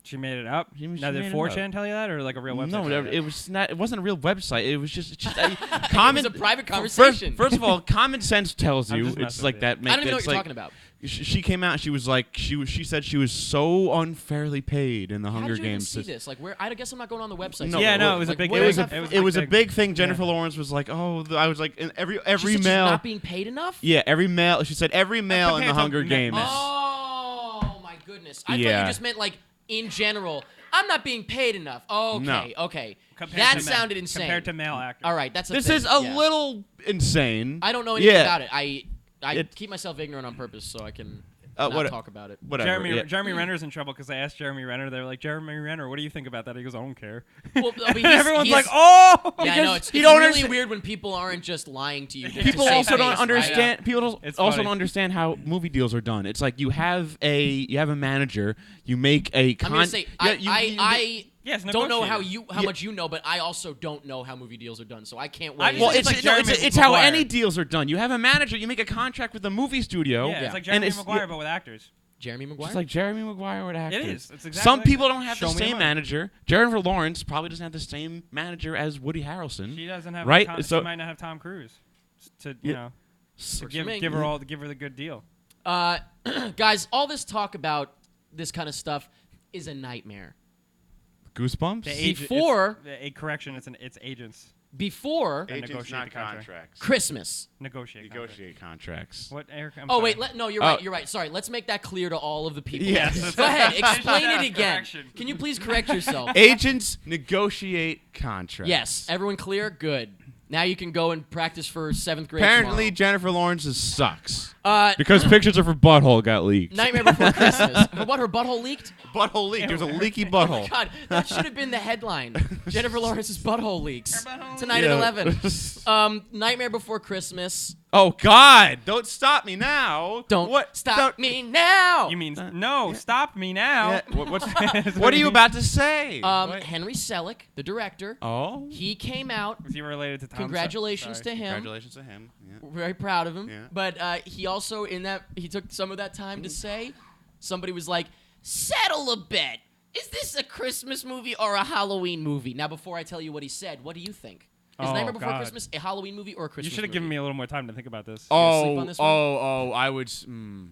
She made it up. She Now made did it 4chan up. tell you that, or like a real website? No, tell you that? it was not. It wasn't a real website. It was just It common. was a private conversation. First of all, common sense tells I'm you just it's messing like with that. I don't even know what it's you're like- talking about. She came out. And she was like, she said she was so unfairly paid in the How Hunger did you even Games. see this? Like, where? I guess I'm not going on the website. No, Yeah, no, well, it was a like, big. where It was is a it? it was a big. big thing. Yeah. Jennifer Lawrence was like, oh, I was like, every She said she's male. not being paid enough. Yeah, every male. She said every male in the compared to Hunger men. Games. Oh my goodness! I thought Yeah. you just meant like in general. I'm not being paid enough. Okay, No. okay. Compared That to men- sounded insane. Compared to male actors. All right, that's a This thing. is a Yeah. little insane. I don't know anything Yeah. about it. I It- keep myself ignorant on purpose so I can. not talk about it. Whatever. Jeremy Renner's in trouble because I asked Jeremy Renner. They were like, Jeremy Renner, what do you think about that? He goes, I don't care. Well, I mean, Everyone's like, oh! Yeah, I know. It's you don't really understand- weird when people aren't just lying to you. People to also save don't face, understand. Right? People It's also funny. don't understand how movie deals are done. It's like you have a manager. You make a. I'm gonna say I Yes, don't know negotiated. how much you know, but I also don't know how movie deals are done, so I can't weigh in. Well, Well, It's like Jeremy it's how Maguire. any deals are done. You have a manager. You make a contract with the movie studio. Yeah, it's like and Jeremy Maguire, but with actors. Jeremy Maguire. Just like Jeremy Maguire with actors. It is. It's exactly Some like people that. don't have Show the me the same money. manager. Jennifer Lawrence probably doesn't have the same manager as Woody Harrelson. She doesn't have Right? Tom, So- she might not have Tom Cruise to Yeah. to Works for me. give her the good deal. Guys, all this talk about this kind of stuff is a nightmare. Goosebumps. The agent- Before- it's- a correction, it's agents Before Agents, negotiate not the contract. contracts. Christmas. negotiate. Negotiate contracts. What, Eric? I'm Oh sorry. wait, no, you're Oh. right. You're right. Sorry, let's make that clear to all of the people. Yes. Go ahead, explain it again. Correction. Can you please correct yourself? Agents negotiate contracts. Yes. Everyone clear? Good. Now you can go and practice for 7th grade. Apparently, Jennifer Lawrence's sucks tomorrow. because pictures of her butthole got leaked. Nightmare Before Christmas. What? Her butthole leaked? Butthole leaked. There's a leaky Oh butthole. my God, that should have been the headline. Jennifer Lawrence's butthole leaks Her butthole tonight Yeah. at 11. Nightmare Before Christmas. Oh God! Don't stop me now. Don't what? stop me now. You mean no? Stop me now. Yeah, what are you about to say? What? Henry Selick, the director, Oh. he came out. Is he related to Tom? Congratulations Sorry. to him. Congratulations to him. Yeah. We're very proud of him. Yeah. But he also he took some of that time to say, somebody was like, settle a bet. Is this a Christmas movie or a Halloween movie? Now, before I tell you what he said, what do you think? Is Oh, Nightmare Before God. Christmas a Halloween movie or a You Christmas should have movie? given me a little more time to think about this. gonna sleep on this one? I would.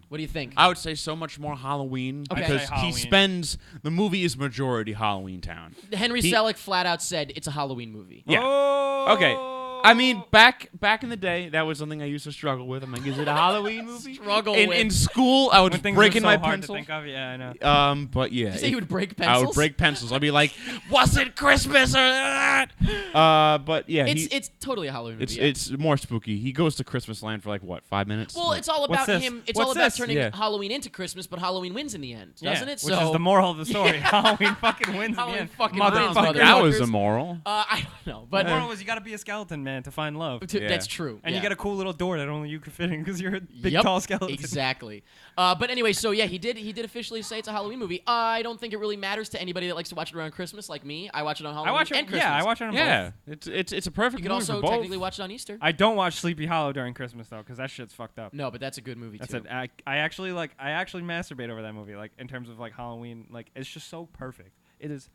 What do you think? I would say so much more Halloween Okay. because I'd say he Halloween. spends the movie is majority Halloween Town. Henry he- Selick flat out said it's a Halloween movie. Yeah. Oh! Okay. I mean, back in the day, that was something I used to struggle with. I'm like, is it a Halloween movie? Struggle in, with. in school, I would When things break are in so my hard pencil. to think of, yeah, I know. But yeah, Did you say he would break I pencils? would break pencils. I'd be like, was it Christmas or that? But yeah, It's totally a Halloween movie. it's yeah. it's more spooky. He goes to Christmas land for like what, 5 minutes? Well, it's all What's about this? him. It's What's all about this? turning Yeah. Halloween into Christmas, but Halloween wins in the end, doesn't it? Which is the moral of the story. Halloween fucking wins Halloween in the end. fucking wins, Motherfucker. that was motherfuckers. immoral. I don't know, but The moral is you gotta be a skeleton man to find love. Yeah. that's true. And yeah. you get a cool little door that only you could fit in because you're a big Yep, tall skeleton. Exactly. But anyway, so yeah, he did officially say it's a Halloween movie. I don't think it really matters to anybody that likes to watch it around Christmas, like me. I watch it on Halloween I watch and it. Christmas. Yeah, I watch it on Yeah, both. it's a perfect You can movie also for both. technically watch it on Easter. I don't watch Sleepy Hollow during Christmas though, because that shit's fucked up. No, but that's a good movie That's too. it. I actually masturbate over that movie. Like in terms of like Halloween, like it's just so perfect. It is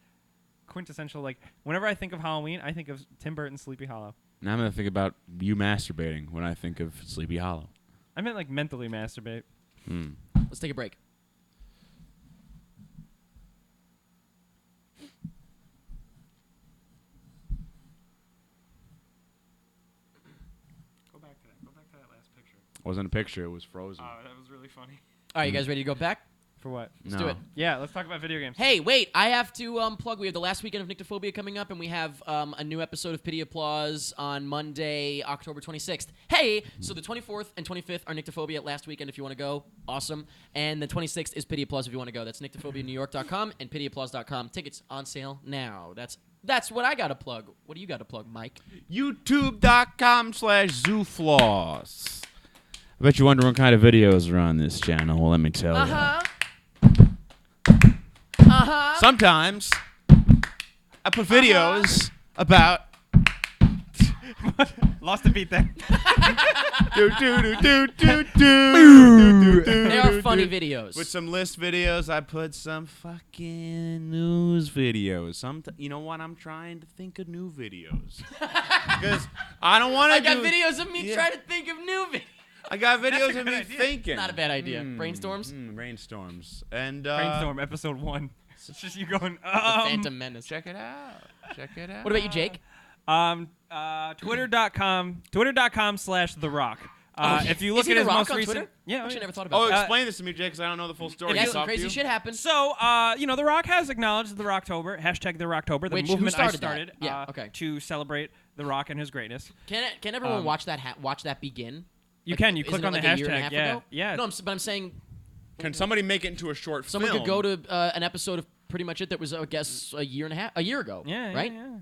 quintessential. Like whenever I think of Halloween, I think of Tim Burton's Sleepy Hollow. Now I'm gonna think about you masturbating when I think of Sleepy Hollow. I meant like mentally masturbate. Let's take a break. Go back to that. Go back to that last picture. It wasn't a picture; it was frozen. That was really funny. All right, you guys ready to go back? For what? Let's do it. Yeah, let's talk about video games. Hey, wait! I have to plug. We have the last weekend of Nyctophobia coming up, and we have a new episode of Pity Applause on Monday, October 26th. Hey, so the 24th and 25th are Nyctophobia last weekend. If you want to go, awesome. And the 26th is Pity Applause if you want to go. That's nyctophobianewyork.com and pityapplause.com. Tickets on sale now. That's what I got to plug. What do you got to plug, Mike? YouTube.com/zoofloss. I bet you're wondering what kind of videos are on this channel. Well, let me tell you. Sometimes I put videos about Lost the beat there. They are funny videos. With some list videos, I put some fucking news videos. You know what? I'm trying to think of new videos because I don't want to. I got videos of me trying to think of new videos. I got videos of good me idea. thinking. Not a bad idea. Brainstorms? Brainstorms. And Brainstorm episode 1. It's just you going. The Phantom Menace. check it out. Check it out. What about you, Jake? Twitter.com/The Rock. If you look Is he at The his Rock most on recent, Twitter? yeah, Actually, yeah. never thought about Oh, that. explain this to me, Jake, because I don't know the full story. Yeah, Talk some to crazy you. shit happened. So, The Rock has acknowledged the Rocktober, hashtag the Rocktober, the Which, who movement I started that? started Yeah, okay. to celebrate The Rock and his greatness. Can everyone watch that begin? You Like, can. You isn't click it on like the a year and a hashtag. half Yeah, ago? yeah. No, but I'm saying Can somebody make it into a short Someone film? could go to an episode of Pretty Much It that was, I guess, a year ago. Yeah, right? Yeah.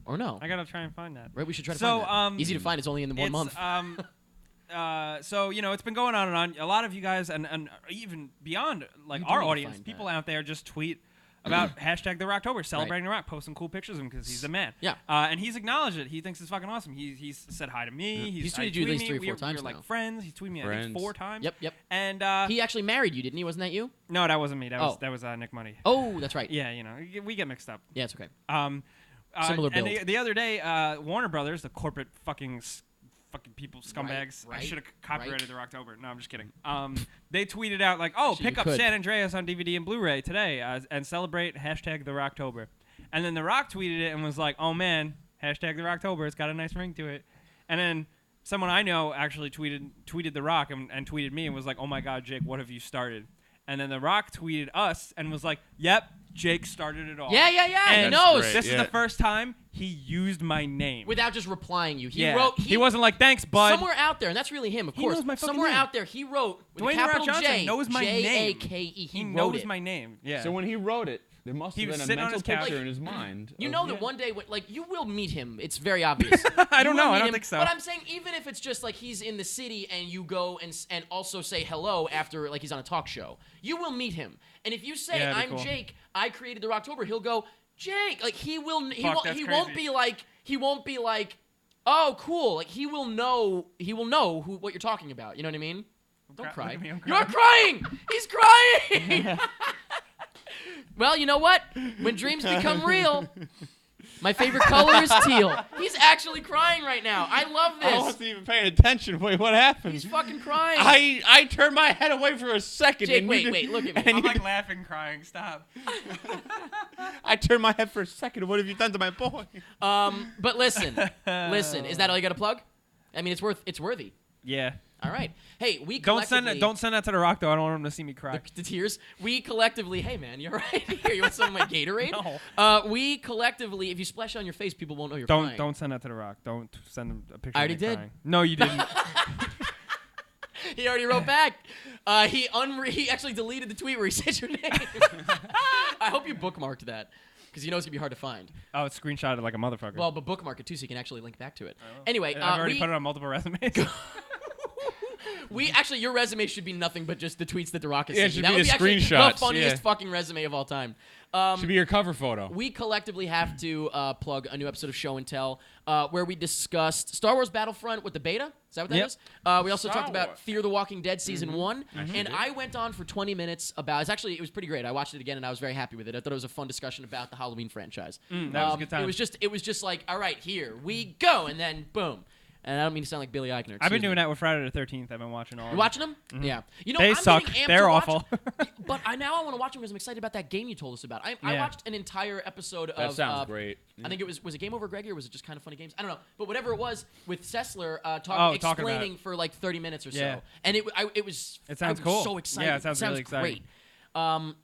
Or no? I gotta try and find that. Right, we should try to find that. Easy to find. It's only in the 1 month. So it's been going on and on. A lot of you guys, and even beyond, like You do our need to audience, find people that. out there just tweet about hashtag the Rocktober, celebrating The Rock, posting cool pictures of him because he's the man. Yeah. And he's acknowledged it. He thinks it's fucking awesome. He's said hi to me. He's tweeted you at least 3 or 4 times We're now. like friends. He's tweeted me I think 4 times. Yep. And He actually married you, didn't he? Wasn't that you? no, that wasn't me. That was Nick Money. Oh, that's right. Yeah, we get mixed up. Yeah, it's okay. Similar build. And the other day, Warner Brothers, the corporate fucking people, scumbags. Right, I should have copyrighted right. the Rocktober. No, I'm just kidding. They tweeted out like, "Oh, Actually, pick you up could. San Andreas on DVD and Blu-ray today and celebrate hashtag the Rocktober." And then The Rock tweeted it and was like, "Oh man, hashtag the Rocktober. It's got a nice ring to it." And then someone I know actually tweeted The Rock and tweeted me and was like, "Oh my God, Jake, what have you started?" And then The Rock tweeted us and was like, "Yep, Jake started it all." Yeah. And He knows. great. This is Yeah. the first time he used my name. Without just replying you. He Yeah. wrote. He wasn't like, "Thanks, bud." Somewhere out there, and that's really him, of He course. knows my fucking Somewhere name. out there, he wrote with Dwayne a The Rock capital Johnson J, knows my name. J-A-K-E. He wrote knows it. my name. Yeah. So when he wrote it, there must He have was been a sitting on mental his couch. picture in his mind. You of- know that one day, you will meet him. It's very obvious. I don't You will know. I meet don't him. think so. But I'm saying, even if it's just like he's in the city and you go and also say hello after like he's on a talk show, you will meet him. And if you say, Yeah, that'd "I'm be cool. Jake, I created the Rocktober," he'll go, "Jake." Like he will. He Fuck, won't. that's He won't crazy. be like, "Oh, cool." Like he will know. He will know what you're talking about. You know what I mean? Don't Look cry. at me, I'm You're crying. crying. He's crying. Well, you know what? When dreams become real, my favorite color is teal. He's actually crying right now. I love I this. wasn't even paying attention. Wait, what happened? He's fucking crying. I turned my head away for a second. Jake, and wait, you wait, did- look at me. and I'm you like laughing, crying. Stop. I turned my head for a second. What have you done to my boy? But listen. Is that all you got to plug? I mean, it's worthy. Yeah. All right. Hey, we Don't send collectively- that to The Rock though. I don't want him to see me cry. the tears. We collectively, hey man, you're right. Here, you want some of my Gatorade? No. We collectively, if you splash on your face, people won't know you're crying. Don't send that to The Rock. Don't send him a picture. I of already me did. crying. No, you didn't. He already wrote back. He actually deleted the tweet where he said your name. I hope you bookmarked that because you know it's gonna be hard to find. Oh, it's screenshotted like a motherfucker. Well, but bookmark it too so you can actually link back to it. Anyway, I've already put it on multiple resumes. we actually your resume should be nothing but just the tweets that The Rock has Yeah, sent it should you. That be would the actually screenshots, the funniest yeah. fucking resume of all time. Should be your cover photo. We collectively have to plug a new episode of Show and Tell where we discussed Star Wars Battlefront with the beta. Is that what that Yep. is? We also talked about Wars. Fear the Walking Dead Season 1. Actually And did. I went on for 20 minutes about it was pretty great. I watched it again and I was very happy with it. I thought it was a fun discussion about the Halloween franchise. That was a good time. It was just like, all right, here we go, and then boom. And I don't mean to sound like Billy Eichner. I've been excuse doing me. that with Friday the 13th. I've been watching all. You watching them? Yeah. You know, They I'm suck. getting amped They're to watch awful. But I want to watch them because I'm excited about that game you told us about. I Yeah. watched an entire episode That of. sounds great. I think it was it Game Over Greggy or was it just kind of funny games? I don't know, but whatever it was with Sessler talking explaining about for like 30 minutes or so, Yeah. and it was. It sounds I was cool. So excited. Yeah, it sounds really exciting. Great.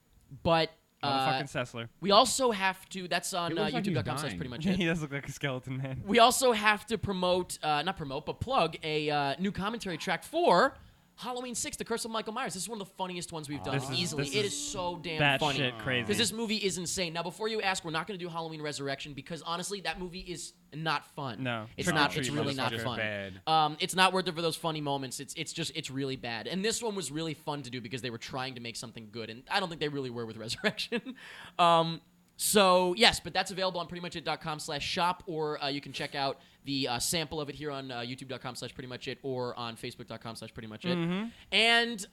But Motherfucking Sessler. we also have to. That's on He looks like he's YouTube.com/. dying. Pretty much He it. does look like a skeleton man. We also have to promote, not promote, but plug a new commentary track for Halloween 6, The Curse of Michael Myers. This is one of the funniest ones we've done This is- easily. this It is is so damn That funny. shit crazy. Because this movie is insane. Now, before you ask, we're not going to do Halloween Resurrection because honestly, that movie is not fun. No. it's Trick or not. treat, It's really not motherfucker. fun. Bad. It's not worth it for those funny moments. It's really bad. And this one was really fun to do because they were trying to make something good, and I don't think they really were with Resurrection. So yes, but that's available on prettymuchit.com/shop, or you can check out the sample of it here on youtube.com/prettymuchit or on facebook.com/prettymuchit. And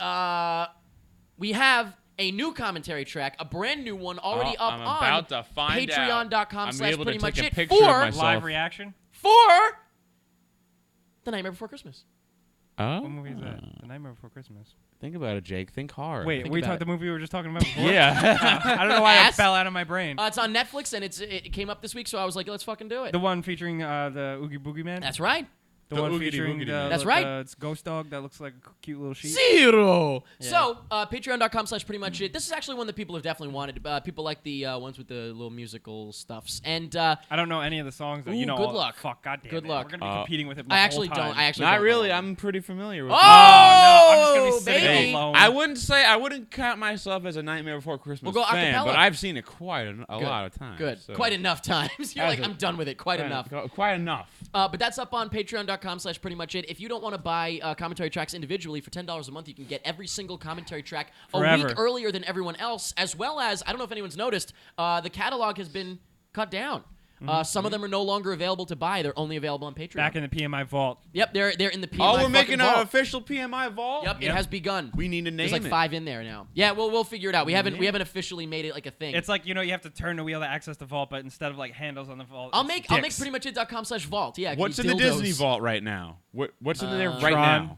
we have a new commentary track, a brand new one already up I'm on about to find out. patreon.com/prettymuchit I'm able to take a picture of for myself. Live reaction. The Nightmare Before Christmas. Oh, What movie is that? The Nightmare Before Christmas. think about it, Jake. Think hard. Wait, Think we about talked it. the movie we were just talking about before. Yeah. I don't know why Ass. it fell out of my brain. It's on Netflix, and it came up this week, so I was like, let's fucking do it. The one featuring the Oogie Boogie Man. That's right. The The one Oogity featuring Boogity the, Man. That's right. It's Ghost Dog that looks like a cute little sheep. Zero. Yeah. So, patreon.com/prettymuchit. This is actually one that people have definitely wanted. People like the ones with the little musical stuffs. And I don't know any of the songs, though. Ooh, You know, good all- luck. Fuck, goddamn Good it. luck. We're gonna be competing with it. The I whole actually time. don't. I actually Not don't really. know. I'm pretty familiar with. Oh, no, I'm just gonna be sitting baby. alone. I wouldn't say I wouldn't count myself as a Nightmare Before Christmas We'll go fan, acapella. but I've seen it quite a Good. lot of times. Good. so- Quite enough times. You're Has like, it? I'm done with it. Quite enough. Quite enough. But that's up on patreon.com/prettymuchit. If you don't want to buy commentary tracks individually for $10 a month, you can get every single commentary track a Forever. week earlier than everyone else, as well as, I don't know if anyone's noticed, the catalog has been cut down. Some of them are no longer available to buy. They're only available on Patreon. Back in the PMI vault. Yep, they're in the PMI Oh, we're fucking making vault. an official PMI vault. Yep, it has begun. We need to name There's like it. 5 in there now. Yeah, we'll figure it out. We haven't officially made it like a thing. It's like, you know, you have to turn the wheel to access the vault, but instead of like handles on the vault, I'll it's make dicks. prettymuchit.com/vault. Yeah, it can What's be in the dildos. Disney vault right now? What's in there right Tron. now?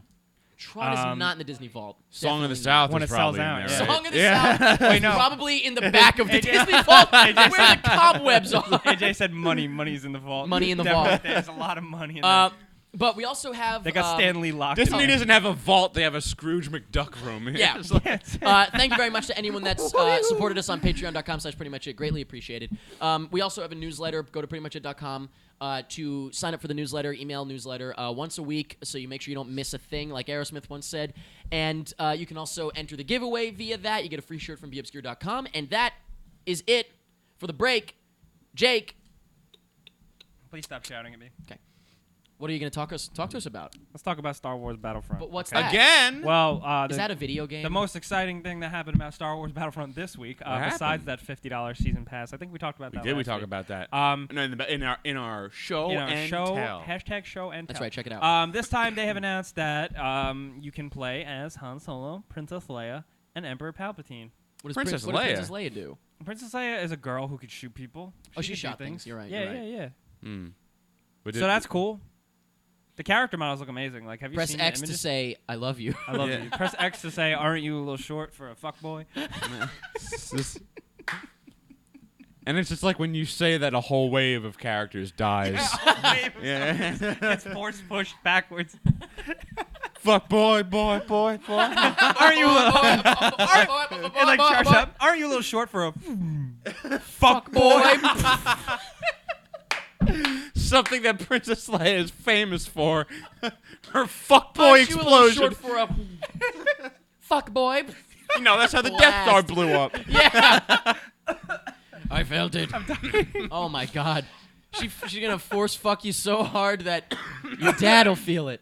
Tron is not in the Disney vault. Song of the Definitely South When is it sells probably in out, there. yeah. right? Song of the Yeah. South. Wait, no. Probably in the back of the AJ Disney vault where said- the cobwebs are. AJ said money's in the vault. Money in the Definitely, vault. There's a lot of money in there. But we also have. They got Stan Lee locked in Disney there. doesn't have a vault; they have a Scrooge McDuck room. Yeah. It's like- Thank you very much to anyone that's supported us on patreon.com/prettymuchit. Greatly appreciated. We also have a newsletter. Go to prettymuchit.com to sign up for the newsletter, email newsletter once a week, so you make sure you don't miss a thing, like Aerosmith once said. And you can also enter the giveaway via that. You get a free shirt from beobscure.com. And that is it for the break. Jake, Please stop shouting at me. what are you going to talk to us about? Let's talk about Star Wars Battlefront. But what's okay? that? Again? Well, Is that a video game? the most exciting thing that happened about Star Wars Battlefront this week, besides that $50 season pass, I think we talked about that. we last talk week. about that. Um, No, in our show in our and show, tell. hashtag show and That's tell. right. Check it out. This time they have announced that you can play as Han Solo, Princess Leia, and Emperor Palpatine. What does Princess what does Leia. Princess Leia do? Princess Leia is a girl who could shoot people. Oh, she could do shot things. You're right. Yeah, you're right. yeah. Hmm. But So did- that's cool. The character models look amazing. Like, have you Press seen X the to images? say, I love you. I love Yeah. you. Press X to say, aren't you a little short for a fuckboy? This- and it's just like when you say that a whole wave of characters dies. Yeah. It's force pushed backwards. Fuck boy. Aren't you a little? It like charged up. Aren't you a little short for a fuck boy? Something that Princess Leia is famous for. Her fuckboy Aren't you a little explosion. short for a fuck boy? You know, that's how the Death Star Blast. blew up. Yeah. I felt it. Oh my god. She's gonna force fuck you so hard that your dad'll feel it.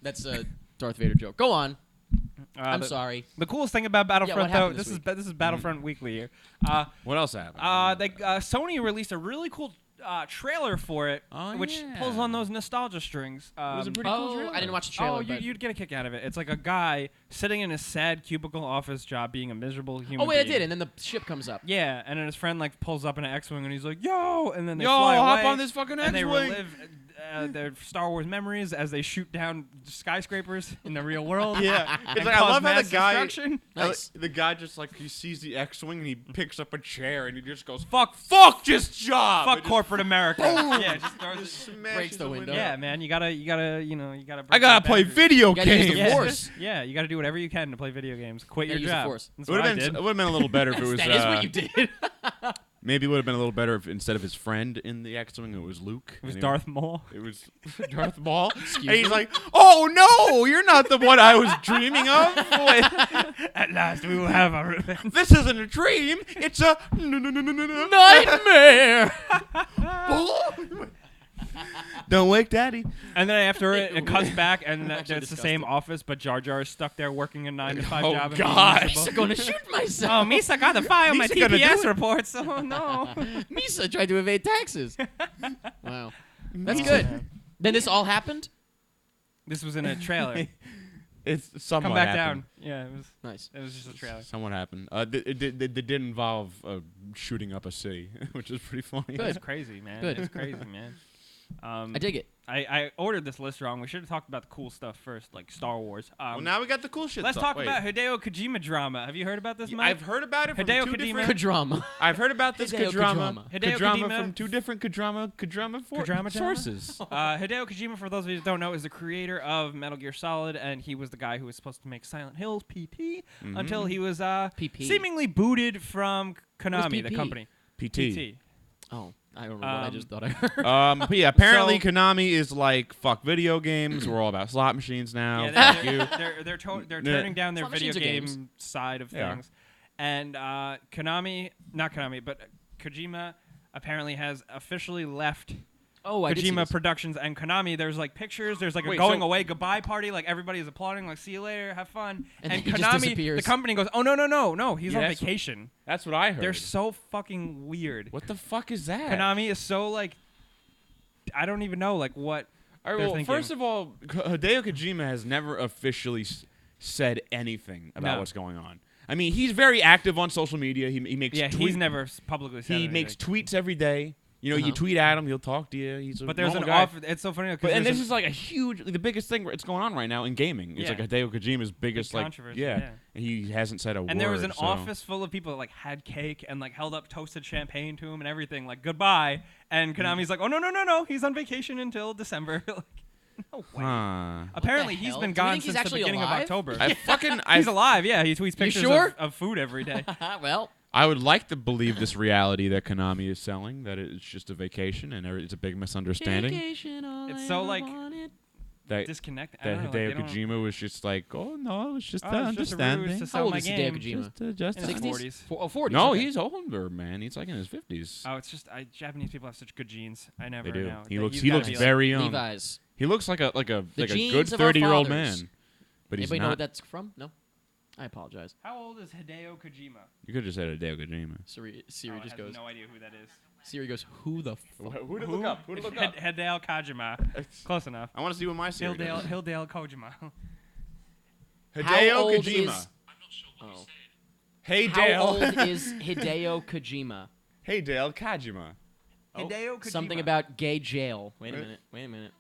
That's a Darth Vader joke. Go on. I'm sorry. The coolest thing about Battlefront, what happened though, this this is Battlefront Weekly here. What else happened? Sony released a really cool trailer for it, Oh, which yeah. pulls on those nostalgia strings. It was a pretty cool trailer. I didn't watch the trailer. Oh, but you'd get a kick out of it. It's like a guy sitting in a sad cubicle office job, being a miserable human. oh wait, I being. did, and then the ship comes up. Yeah, and then his friend like pulls up in an X-wing, and he's like, "Yo!" And then they Yo, fly hop away, on this fucking and they X-wing. relive their Star Wars memories as they shoot down skyscrapers in the real world. Yeah. and It's like, I cause love how the mass guy. destruction. Nice. The guy just like he sees the X-wing and he picks up a chair and he just goes, Fuck, just job." fuck And corporate America. Yeah, just throws just it. smashes breaks the window. Yeah, man, you gotta, you gotta I break gotta the play boundaries. video You gotta use the games. Yeah. Force. Yeah, you gotta do whatever you can to play video games. Quit Gotta your use the job. Force. That's It what would I have did. been a little better if it was. That is what you did. Maybe it would have been a little better if instead of his friend in the X-wing, it was Luke. It was And Darth Maul. It was Darth Maul. Excuse And he's me? like, "Oh no, you're not the one I was dreaming of. At last, we will have our revenge. This isn't a dream. It's a Nightmare. Don't wake Daddy." And then after it, it cuts back, and Actually it's the same disgusting. office, but Jar Jar is stuck there working a 9-to-5 Oh, job. and God. being I'm miserable. gonna shoot myself. Oh, Misa got to file my Misa gonna do TPS it. reports. Oh no. Misa tried to evade taxes. Wow. That's Misa. good. Then this all happened? This was in a trailer. It's somewhat Come back happened. down. Yeah, Nice. it was just a trailer. Somewhat happened. It did involve shooting up a city, which is pretty funny. Good. It's crazy, man. Good. It's crazy, man. I dig it. I ordered this list wrong. We should have talked about the cool stuff first, like Star Wars. Well, now we got the cool shit. Let's talk about Hideo Kojima drama. Have you heard about this, Mike? I've heard about it from Hideo two Kojima? different. Kadrama. I've heard about this Hideo Kadrama. Hideo Kadrama Kojima from two different Kadrama sources. Hideo Kojima, for those of you who don't know, is the creator of Metal Gear Solid, and he was the guy who was supposed to make Silent Hills PT until he was PP. seemingly booted from Konami, the PP? company. PT. Oh, I don't remember what I just thought I heard. But yeah, apparently So- Konami is like, fuck video games. We're all about slot machines now. Yeah, Fuck you. they're turning down their Slot video machines are game games. side of They are. things, and not Konami, but Kojima apparently has officially left Oh, I did see Kojima this. Productions and Konami. There's like pictures. There's like a Wait, going so- away goodbye party. Like everybody's applauding. Like see you later, have fun. And And he just Konami, disappears. the company goes, oh no, he's Yeah, on that's what- vacation. That's what I heard. They're so fucking weird. What the fuck is that? Konami is so like, I don't even know like what. All right, they're well, thinking. first of all, Hideo Kojima has never officially said anything about No. what's going on. I mean, he's very active on social media. He makes Yeah, tweet- he's never publicly said he anything. makes tweets every day. You know, you Uh-huh. tweet at him, he'll talk to you. He's a But there's normal an guy. off. It's so funny because But and this is like a huge, the biggest thing that's going on right now in gaming. It's Yeah. like Hideo Kojima's biggest Big like controversy, yeah. yeah. And he hasn't said a word. And there was an so. office full of people that like had cake and like held up toasted champagne to him and everything, like goodbye. And Konami's like, oh no, he's on vacation until December. Like, no way. Huh. Apparently, the he's hell? been Do you gone think he's since the actually beginning alive? of October. I fucking He's alive, yeah. He tweets pictures sure? of food every day. Well, I would like to believe this reality that Konami is selling, that it's just a vacation and it's a big misunderstanding. It's so like That disconnected. I that don't know, like, Hideo they don't- Kojima was just like, oh no, it's just Oh, it's just a ruse understanding. to how sell old my is Hideo game. Kojima? Just In his 60s. 40s. 40. No, okay. he's older, man. He's like in his 50s. Oh, it's just Japanese people have such good genes. I never They do. know. He That looks he's he gotta looks be, like- very young. Levi's. He looks like a genes good of our 30-year-old fathers. man. But he's Anybody know not. what that's from? No? I apologize. How old is Hideo Kojima? You could have just said Hideo Kojima. Siri Oh, I just have goes. no idea who that is. Siri goes, who the fuck? Who to look up? Who to look up? Hideo Kojima. Close enough. I want to see what my Siri does. Hideo Kojima. How Hideo old Kojima. is- Oh. Hey How Dale. old is Hideo Kojima? Hey Dale Kojima. Hideo Kojima. Something about gay jail. Wait a minute.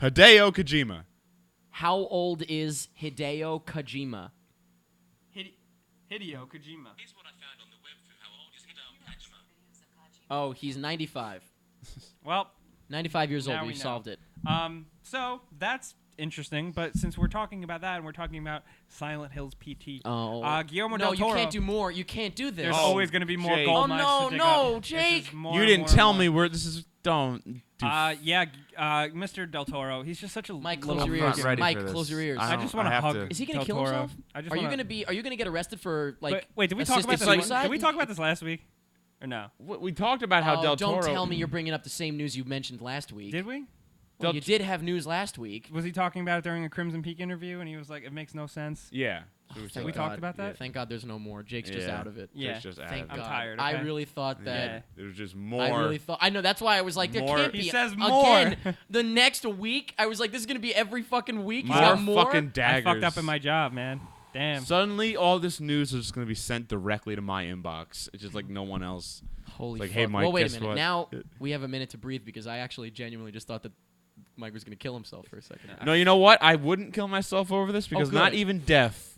Hideo Kojima. How old is Hideo Kojima? Hideo Kojima. Oh, he's 95. Well, 95 years old. Now We we know. solved it. so that's interesting. But since we're talking about that and we're talking about Silent Hills PT, Oh. Guillermo No, del Toro. you can't do more. You can't do this. There's Oh, always going to be more Jake. gold Oh, mines no, to dig no, up. It's Jake. just more You and didn't more tell and me more. where this is. Don't. Do Mr. Del Toro. He's just such a Mike, little close your I'm not ears. ready Mike, for this. close your ears. I just want to have hug. to- Is he gonna Del kill Toro. himself? I just Are you wanna- gonna get arrested for like? Wait, did we talk about assisted this? suicide? Did we talk about this last week, or no? We talked about how Del Toro. Don't tell me you're bringing up the same news you mentioned last week. Did we? Well, Del- you did have news last week. Was he talking about it during a Crimson Peak interview? And he was like, "It makes no sense." Yeah. Thank we God. talked about that? Thank God there's no more. Jake's just Yeah. out of it. Yeah. Just out Thank of I'm it. God. tired, I okay? really thought that. Yeah. There's just more. I really thought. I know. That's why I was like, there More- can't He be. says more. Again, the next week, I was like, this is gonna be every fucking week. He's more got more. fucking I daggers. fucked up in my job, man. Damn. Suddenly, all this news is just going to be sent directly to my inbox. It's just like no one else. Holy Like, fuck. hey, Mike, well, wait a guess minute. what? Now we have a minute to breathe because I actually genuinely just thought that Mike was gonna kill himself for a second. No, you know what? I wouldn't kill myself over this because good. not even death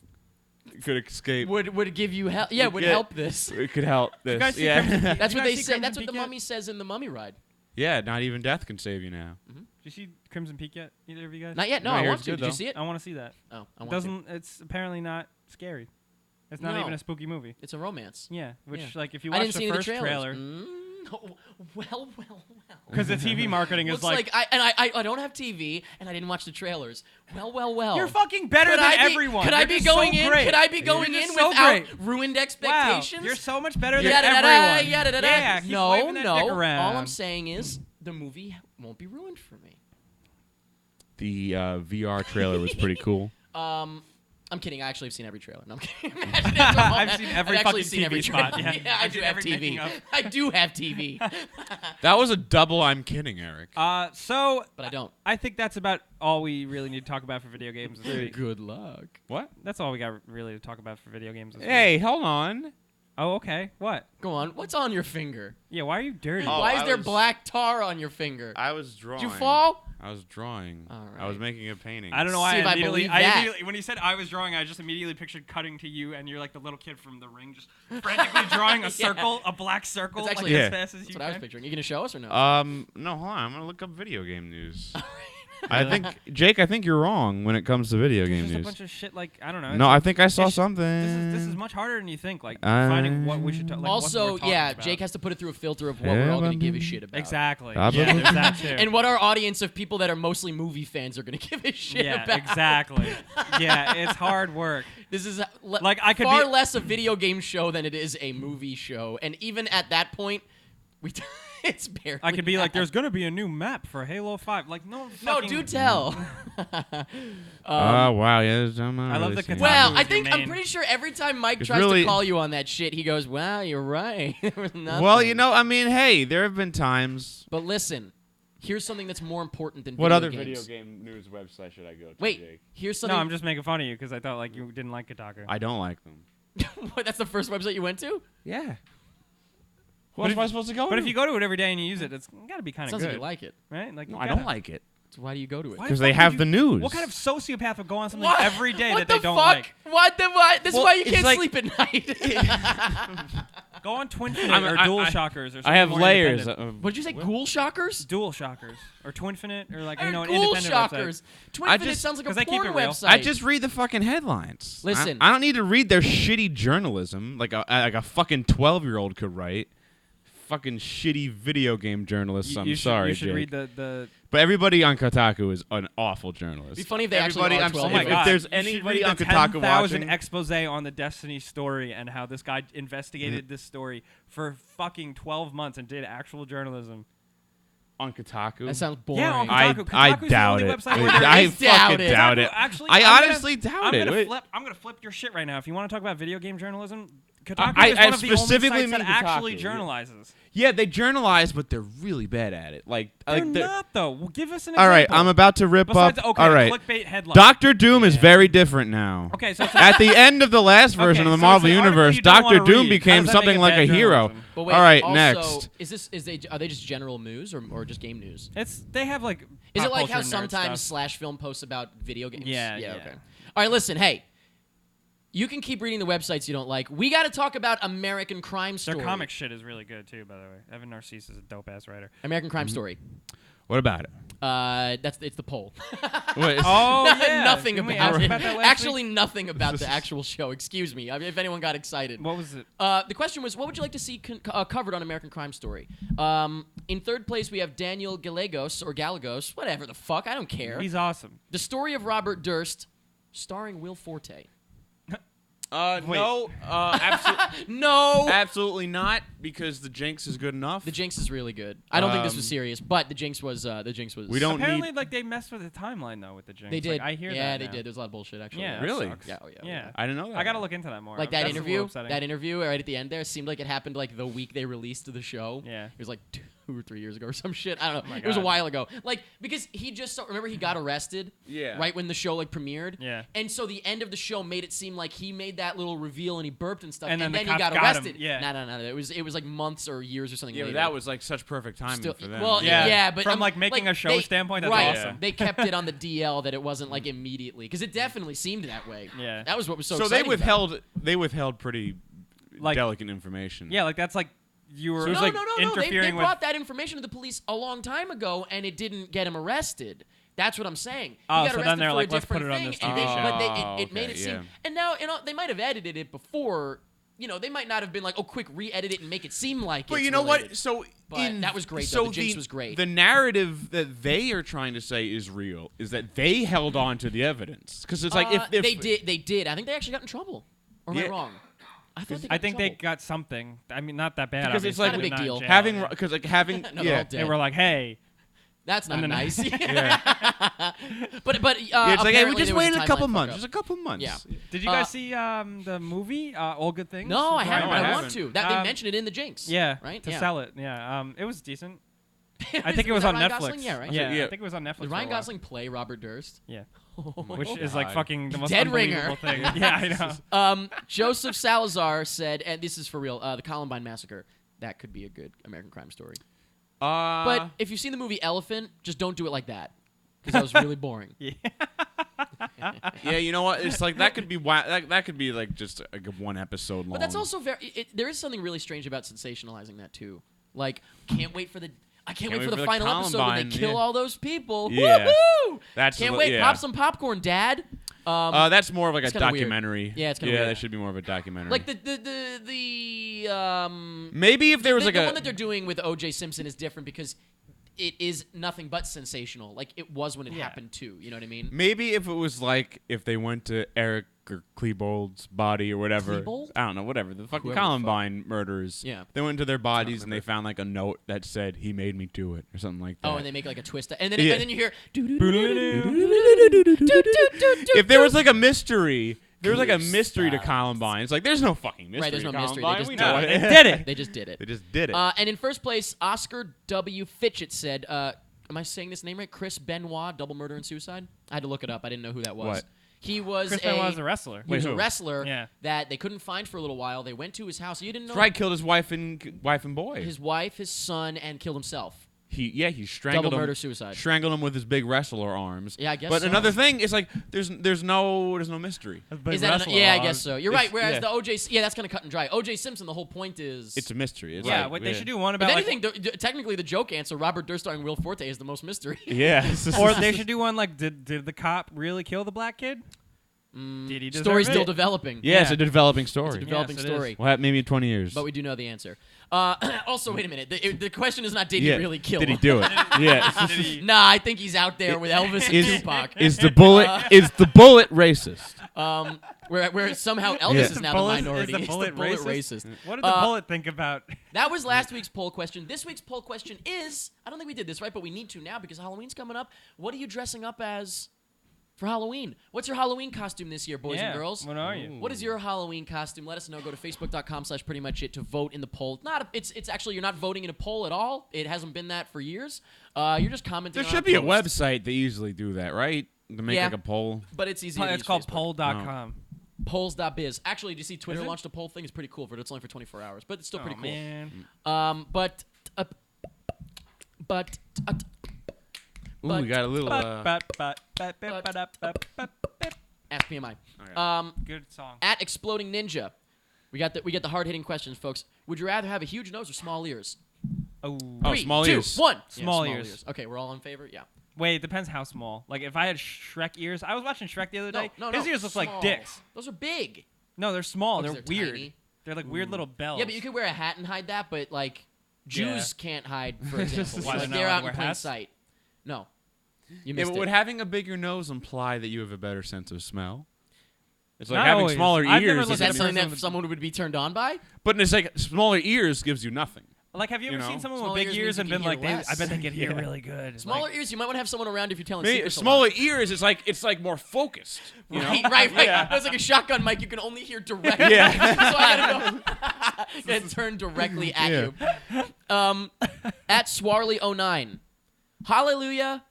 could escape. Would give you help? Yeah, would Yeah. help this. It could help this. guys see Yeah. Crimson Peak? That's You what guys they see say. Crimson That's what Peak the yet? mummy says in the Mummy Ride. Yeah, not even death can save you now. Did you see Crimson Peak yet? Either of you guys? Not yet. No, No, I I hear want it's to. good, Did you though. see it? I want to see that. Oh, I It want to. doesn't. It's apparently not scary. It's not No. even a spooky movie. It's a romance. Yeah, which Yeah. like if you I watch didn't see the any of first the trailers. trailer, Oh, well. because the TV marketing is Looks like, I don't have TV and I didn't watch the trailers. Well. you're fucking better Could than I be, everyone. Could I You're be just going so in? great. Could I be going You're in just so without great. ruined Wow, expectations? you're so much better than Yada-da-da, everyone. yada-da-da. Yeah, keep no, waving that no. dick around. All I'm saying is the movie won't be ruined for me. The VR trailer was pretty cool. I'm kidding. I actually have seen every trailer. No, I'm kidding. Imagine after all I've that, seen every I've actually fucking seen every TV spot, trailer. yeah. I I've do seen have every making TV. of. I do have TV, That was a double I'm kidding, Eric. So but I don't. I think that's about all we really need to talk about for video games this week. Good luck. What? That's all we got really to talk about for video games this week. Hey, hold on. Oh, okay. What? Go on. What's on your finger? Yeah, why are you dirty? Oh, Why is I there was- black tar on your finger? I was drawing. Did you fall? I was drawing. All I was right. making a painting. I don't know why See if I immediately, believe that. when he said I was drawing, I just immediately pictured cutting to you and you're like the little kid from The Ring, just frantically drawing a circle, a black circle, That's like actually- as Yeah. fast as That's you what I was can. picturing. You gonna show us or no? No, hold on. I'm gonna look up video game news. I think Jake. I think you're wrong when it comes to video game There's just a news. bunch of shit like I don't know. No, I think I saw it's- something. This is much harder than you think. Like finding what we should talk. Like, Also, what we're yeah, talking about. Jake has to put it through a filter of what we're all gonna give a shit about. Exactly. Ah, Yeah, there's that too. And what our audience of people that are mostly movie fans are gonna give a shit yeah, about. exactly. Yeah, it's hard work. This is Like, I could far be- less a video game show than it is a movie show, and even at that point, we it's barely. I could be like, that. there's gonna be a new map for Halo 5. Like, no, No, fucking- do tell. Oh wow, yeah. I'm not I love really the seeing Kotaku Well, was I your think I'm main- pretty sure every time Mike It's tries really- to call you on that shit, he goes, "Well, you're right." There was nothing. Well, you know, I mean, hey, there have been times. But listen, here's something that's more important than What video other games. video game news website should I go to? Wait, Jake? here's No, something. I'm just making fun of you because I thought like you didn't like Kotaku. I don't like them. What, that's the first website you went to? Yeah. But What if- am I supposed to go But to? if you go to it every day and you use it, it's got to be kind of Sounds good, like you like it. right? Like, no, you I gotta- don't like it. So why do you go to it? Why Because the they fuck would have you- the news. What kind of sociopath would go on something What? every day What that they the don't fuck? like? What the what? This is Well, why you it's can't like- sleep at night. Go on Twinfinite I'm- or I- Dual I- Shockers or something I have more layers. independent. What did you say? Ghoul Shockers? Dual Shockers or Twinfinite or like Or you know an Ghoul independent Shockers. website. Twinfinite just- sounds like a 'cause they keep porn it real. website. I just read the fucking headlines. Listen. I don't need to read their shitty journalism like a fucking 12-year-old could write. Fucking shitty video game journalists. You- I'm you should, sorry, You should Jake. read the But everybody on Kotaku is an awful journalist. It'd be funny if they actually Everybody, are I'm 12 Oh my if god! there's You should anybody read on the Kotaku 10,000 watching, expose on the Destiny story and how this guy investigated this story for fucking 12 months and did actual journalism. on Kotaku. That sounds boring. Yeah, on I Kotaku. I Kotaku's the doubt only it. website where I I doubt fucking it. doubt Kotaku, it. actually, I I'm honestly gonna, doubt it. Wait. I'm gonna flip your shit right now. If you want to talk about video game journalism, Kotaku I- is I one of the only specifically sites that mean actually Kotaku, yeah. journalizes. Yeah, they journalize, but they're really bad at it. Like, They're like not though. Well, give us an all example. right, I'm about to rip Besides, up. okay, all right, clickbait headline. Doctor Doom is Yeah. very different now. Okay, so it's At the end of the last version Okay, of the so it's Marvel an article Universe, you don't Doctor wanna Doom read. became How does that something make it like bad a hero. journalism? But wait, All right, also, next. are they just general news or just game news? They have like. Is pop it like how culture nerd sometimes stuff. Slash Film posts about video games? Yeah. Okay. All right, listen, hey. You can keep reading the websites you don't like. We got to talk about American Crime Their Story. comic shit is really good too, by the way. Evan Narcisse is a dope ass writer. American Mm-hmm. Crime Story. What about it? It's the poll. Wait, Oh yeah, Nothing Didn't we about ask it. about that last Actually, week? nothing about the actual show. Excuse me. I mean, if anyone got excited. What was it? The question was, what would you like to see covered on American Crime Story? In third place, we have Daniel Gallegos, or Gallegos, whatever the fuck, I don't care. He's awesome. The Story of Robert Durst, starring Will Forte. no, No! absolutely not, because the Jinx is good enough. The Jinx is really good. I don't think this was Um, serious, but the Jinx was. We don't Apparently, need. like they messed with the timeline though with the Jinx. They did. Like, I hear yeah, that. they now. did. There's a lot of bullshit, actually. Yeah, that Really? sucks. Yeah, oh, yeah. Yeah. I didn't know that. I gotta look into that more. Like that That's a little interview, upsetting. right at the end there seemed like it happened like the week they released the show. Yeah. It was like 2 or 3 years ago or some shit. I don't know. my It was a God. while ago. Like because he just remember he got arrested. Yeah. Right when the show like premiered. Yeah. And so the end of the show made it seem like he made that little reveal and he burped and stuff. And then the he cops got got him. arrested. Yeah. No. It was like months or years or something. Yeah, but later. that was like such perfect timing Still- for them. Well, Yeah. yeah, but From, like, making a show standpoint, that's right, awesome. They kept it on the DL that it wasn't like immediately because it definitely seemed that way. Yeah. That was what was so. so exciting they about it. withheld pretty Like- delicate information. Yeah, like that's like you were So it's No, like no. They interfering with. brought that information to the police a long time ago, and it didn't get him arrested. That's what I'm saying. He Oh, got so then arrested they're for like, a let's put different it on thing, this and TV they- show. but it Oh, made it okay, seem. yeah. And now they might have edited it before. They might not have been like, oh, quick, re-edit it and make it seem like. But it's you know related. what? So But that was great, though. So The Jinx was great. The narrative that they are trying to say is real is that they held on to the evidence because it's like if they did. I think they actually got in trouble. Or am I Yeah. wrong? I thought they. I got think in they trouble. got something. I mean, not that bad. Because it's obviously, like but a big not in deal. jail, having yeah. because like having No, they're all yeah. dead. They were like, hey. That's not And then- nice. Yeah. but Yeah, it's like hey, we apparently just there was waited a timeline couple fuck months, up. just a couple months. Yeah. Did you guys see the movie All Good Things? No, I with haven't. Ryan But I haven't. want to. That they mentioned it in the Jinx. Yeah, Right. to Yeah. sell it. Yeah, it was decent. I Is think it was that on Ryan Netflix. Gosling? Yeah, right. Yeah, Yeah. I think it was on Netflix. Did for a Ryan while. Gosling play Robert Durst? Yeah. which is like fucking the most Dead unbelievable thing. Yeah, I know. Joseph Salazar said, and this is for real, the Columbine Massacre. That could be a good American crime story. But if you've seen the movie Elephant, just don't do it like that. Because that was really boring. Yeah. Yeah, you know what? It's like that could be that could be like just a one episode long. But that's also there is something really strange about sensationalizing that too. Like, can't wait for the final episode when they kill all those people. Yeah. Woohoo! That's Can't wait. yeah. Pop some popcorn, Dad. That's more of like a documentary. Weird. Yeah, it's kind of weird. weird. That should be more of a documentary. Like the maybe if there was the like one that they're doing with O.J. Simpson is different because it is nothing but sensational. Like it was when it happened too. You know what I mean? Maybe if it was like if they went to Eric or Klebold's body or whatever. Klebold? I don't know, whatever. The fucking Whoever Columbine murderers. Yeah. They went into their bodies and they found like a note that said he made me do it or something like that. Oh, and they make like a twist, and then Yeah. and then you hear. If there was like a mystery. There was like a mystery to Columbine. It's like there's no fucking mystery. Right, there's no to mystery. Columbine. They just We did know it. it. They did it. They just did it. They just did it. And in first place, Oscar W. Fitchett said, am I saying this name right? Chris Benoit, double murder and suicide? I had to look it up. I didn't know who that was. What? He was Chris Benoit was a wrestler. He was Wait, a who? wrestler Yeah. that they couldn't find for a little while. They went to his house. You didn't know? That's right, killed his wife and boy. His wife, his son, and killed himself. He strangled Double him. murder, suicide. Strangled him with his big wrestler arms. Yeah, I guess But so. another thing is like there's no mystery. Is that yeah, I guess so. You're right. Whereas yeah. the O.J. Yeah, that's kind of cut and dry. O.J. Simpson, the whole point is. It's a mystery. It's Yeah, like, what they should do one about If like, anything, technically the joke answer, Robert Durst starring Will Forte, is the most mystery. Yeah. or they should do one like, did the cop really kill the black kid? Did he deserve Story's it? still developing. Yeah, it's Yeah. a developing story. It's a developing Yes, it story. Well, maybe in 20 years. But we do know the answer. Also, wait a minute. The question is not did yeah. he really kill Did he him? do it? yeah. Did he- Nah, I think he's out there with Elvis and Is, Tupac. is the bullet racist? Where somehow Elvis Yeah. is now the minority. Is the He's bullet racist? racist. What did the bullet think about? That was last week's poll question. This week's poll question is, I don't think we did this right, but we need to now because Halloween's coming up. What are you dressing up as for Halloween? What's your Halloween costume this year, boys and girls? What are you? What is your Halloween costume? Let us know. Go to facebook.com/prettymuchit to vote in the poll. It's actually, you're not voting in a poll at all. It hasn't been that for years. You're just commenting There on should our be a post. website that usually do that, right? To make Yeah. like a poll. But it's easy to It's use called Facebook. poll.com. Polls.biz. Actually, do you see Twitter Is it? launched a poll thing? It's pretty cool, but it's only for 24 hours. But it's still pretty cool. Man. But Ooh, we got a little. ask PMI. Okay. Good song. At Exploding Ninja, we got the hard hitting questions, folks. Would you rather have a huge nose or small ears? Oh. Oh, 3, small 2, ears. 1. Small ears. Okay, we're all in favor. Yeah. Wait, it depends how small. Like if I had Shrek ears, I was watching Shrek the other day. No. His ears look like Small. dicks. Those are big. No, they're small. Oh, 'cause They're they're weird. tiny. They're like weird little bells. Yeah, but you could wear a hat and hide that, but like Jews can't hide, for example. Why, Like, they're not they're allowed out to wear in plain hats? sight. No. You Yeah, missed but would it. having a bigger nose imply that you have a better sense of smell? It's like Not having always. smaller I've never ears. looked Is at that the something person that with- someone would be turned on by? But it's like smaller ears gives you nothing. Like, have you ever You know? seen someone Smaller with big ears ears means and you been can like, hear less. I bet they can hear Yeah. really good. Smaller Like, ears, you might want to have someone around if you're telling Maybe secrets. a lot. smaller ears. It's like more focused. You know? Right. Yeah. It's like a shotgun mic. You can only hear directly. Yeah. So I gotta turn directly at you. At Swarley09. Hallelujah.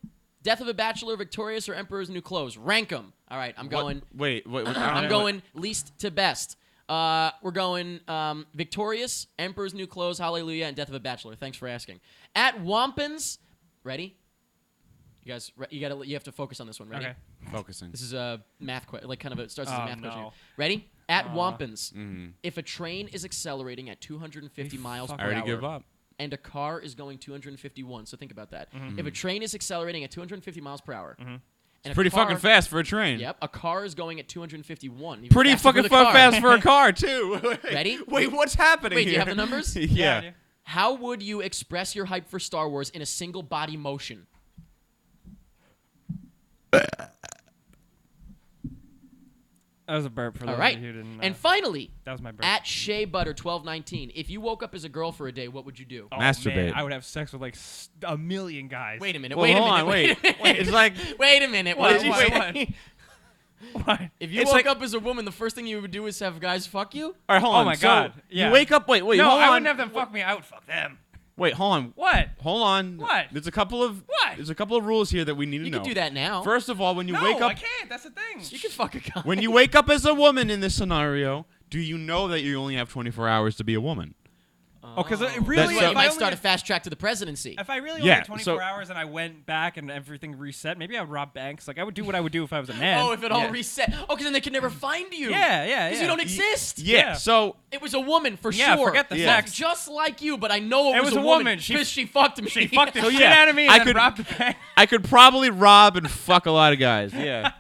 Death of a Bachelor, Victorious, or Emperor's New Clothes. Rank them. All right, I'm going. Wait. I'm going least to best. We're going Victorious, Emperor's New Clothes, Hallelujah, and Death of a Bachelor. Thanks for asking. At Wampins. Ready? You guys, you have to focus on this one. Ready? Okay. Focusing. This is a math question. Like it starts as a Oh, math question. no. Ready? At Wampins. Mhm. If a train is accelerating at 250 miles per I already hour give up. and a car is going 251, so think about that. Mm-hmm. If a train is accelerating at 250 miles per hour, and a Pretty car, fucking fast for a train. Yep, a car is going at 251. even Pretty faster fucking for the car. fast for a car too. Ready? Wait, what's happening Wait, here? do you have the numbers? Yeah. I do. How would you express your hype for Star Wars in a single body motion? That was a burp for those All right. of you who didn't know. And finally, that was my burp. at Shea Butter 1219, if you woke up as a girl for a day, what would you do? Oh, Masturbate. Man, I would have sex with like a million guys. Wait a minute. Well, wait a hold minute. on, Wait. wait. Wait, it's like Wait a minute. What? What did you What? say? What? If you It's woke like- up as a woman, the first thing you would do is have guys fuck you? All right, hold Oh on. my So God. Yeah. You wake up. Wait. No, hold I on. wouldn't have them fuck me. I would fuck them. Wait, hold on. What? Hold on. What? There's a couple of What? There's a couple of rules here that we need to You know. can do that now. First of all, when you No, wake up, I can't. That's the thing. You can fuck a guy. when you wake up as a woman in this scenario, do you know that you only have 24 hours to be a woman? Oh, because That's really, why if you might I start a only, fast track to the presidency. if I really Yeah, only had 24 so- hours and I went back and everything reset, maybe I would rob banks. Like I would do what I would do if I was a man. Oh, if it all Yeah. reset. Oh, because then they could never find you. yeah. Because you don't exist. Yeah. So It was a woman for Yeah, sure. forget the Yeah. sex. Just like you, but I know it, It was a woman. because she fucked me. She fucked the So, shit yeah, out of me I and then could- robbed the bank. I could probably rob and fuck a lot of guys. Yeah.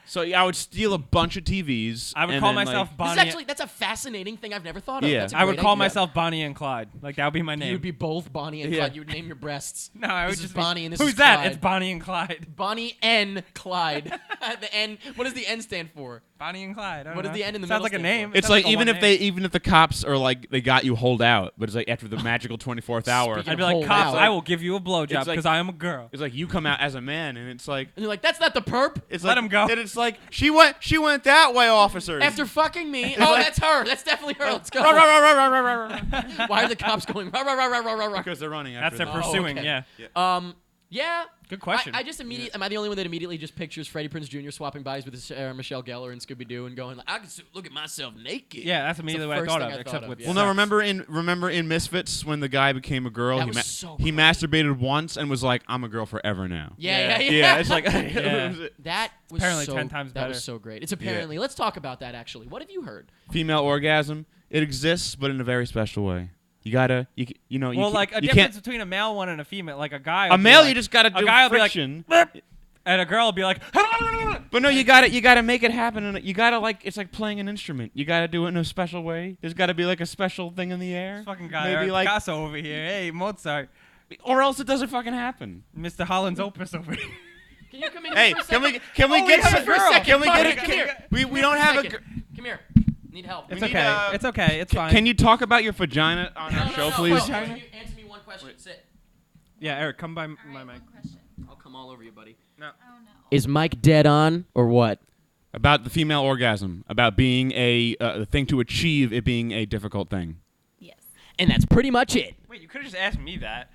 So I would steal a bunch of TVs. I would and call then, myself like, Bonnie. That's a fascinating thing I've never thought of. Yeah. That's a I would great call idea. myself Bonnie and Clyde. Like that would be my name. You would be both Bonnie and Yeah. Clyde. You would name your breasts. no, I would This is just Bonnie be, and this who's is that? Clyde. It's Bonnie and Clyde. Bonnie N. Clyde. The N. What does the N stand for? Bonnie and Clyde. I don't What does know. the N in the Sounds middle like a stand name. for? It It's sounds like a even one if name. even if the cops are like they got you hold out, but it's like after the magical 24th hour, Speaking I'd of be like, hold cops, out. I will give you a blowjob It's like- because I am a girl. it's like you come out as a man, and it's like And you're like, that's not the perp. it's Let like him go. And it's like she went that way, officers. After fucking me. Oh, that's her. That's definitely her. Let's go. Rah, rah, rah, rah, rah, rah, rah. Why are the cops going rah, rah, rah, rah, rah, rah, rah? Because they're running That's after their them. pursuing. okay. Yeah. Yeah. Good question. I just immediately. Am I the only one that immediately just pictures Freddie Prinze Jr. swapping bodies with Michelle Gellar and Scooby Doo and going like, I can look at myself naked. Yeah, that's immediately what I first thought thing of. I Except thought with of, yeah. Well, no, remember in Misfits when the guy became a girl, That he was so he great. masturbated once and was like, I'm a girl forever now. Yeah. Yeah, it's like Yeah. That was Apparently so, 10 times That was better. so great. It's apparently. Let's talk about that actually. What have you heard? female orgasm. It exists, but in a very special way. You gotta, you know, you well, ca- like a you difference can't. between a male one and a female. Like a guy. A will be male, like- you just gotta a do guy will be like, friction. "Blip," and a girl will be like. But no, you gotta make it happen. And you gotta like, it's like playing an instrument. You gotta do it in a special way. There's gotta be like a special thing in the air. This fucking guy, Maybe like, Picasso over here. Hey, Mozart, or else it doesn't fucking happen. Mr. Holland's Opus over here. Can you come in Hey, here for a can we second? can we Oh, get come some in for a second. Can we Bonnie, get it? come here. We Come here don't for a have a. second. Come here. Need help. It's need, okay. It's okay. It's fine. Can you talk about your vagina on our show, please? No. Can you answer me one question? Sit. Yeah, Eric, come by All my right, mic. one question. I'll come all over you, buddy. Oh no. Is Mike dead on or what? About the female orgasm, about being a thing to achieve, it being a difficult thing. Yes. And that's pretty much it. Wait, you could have just asked me that.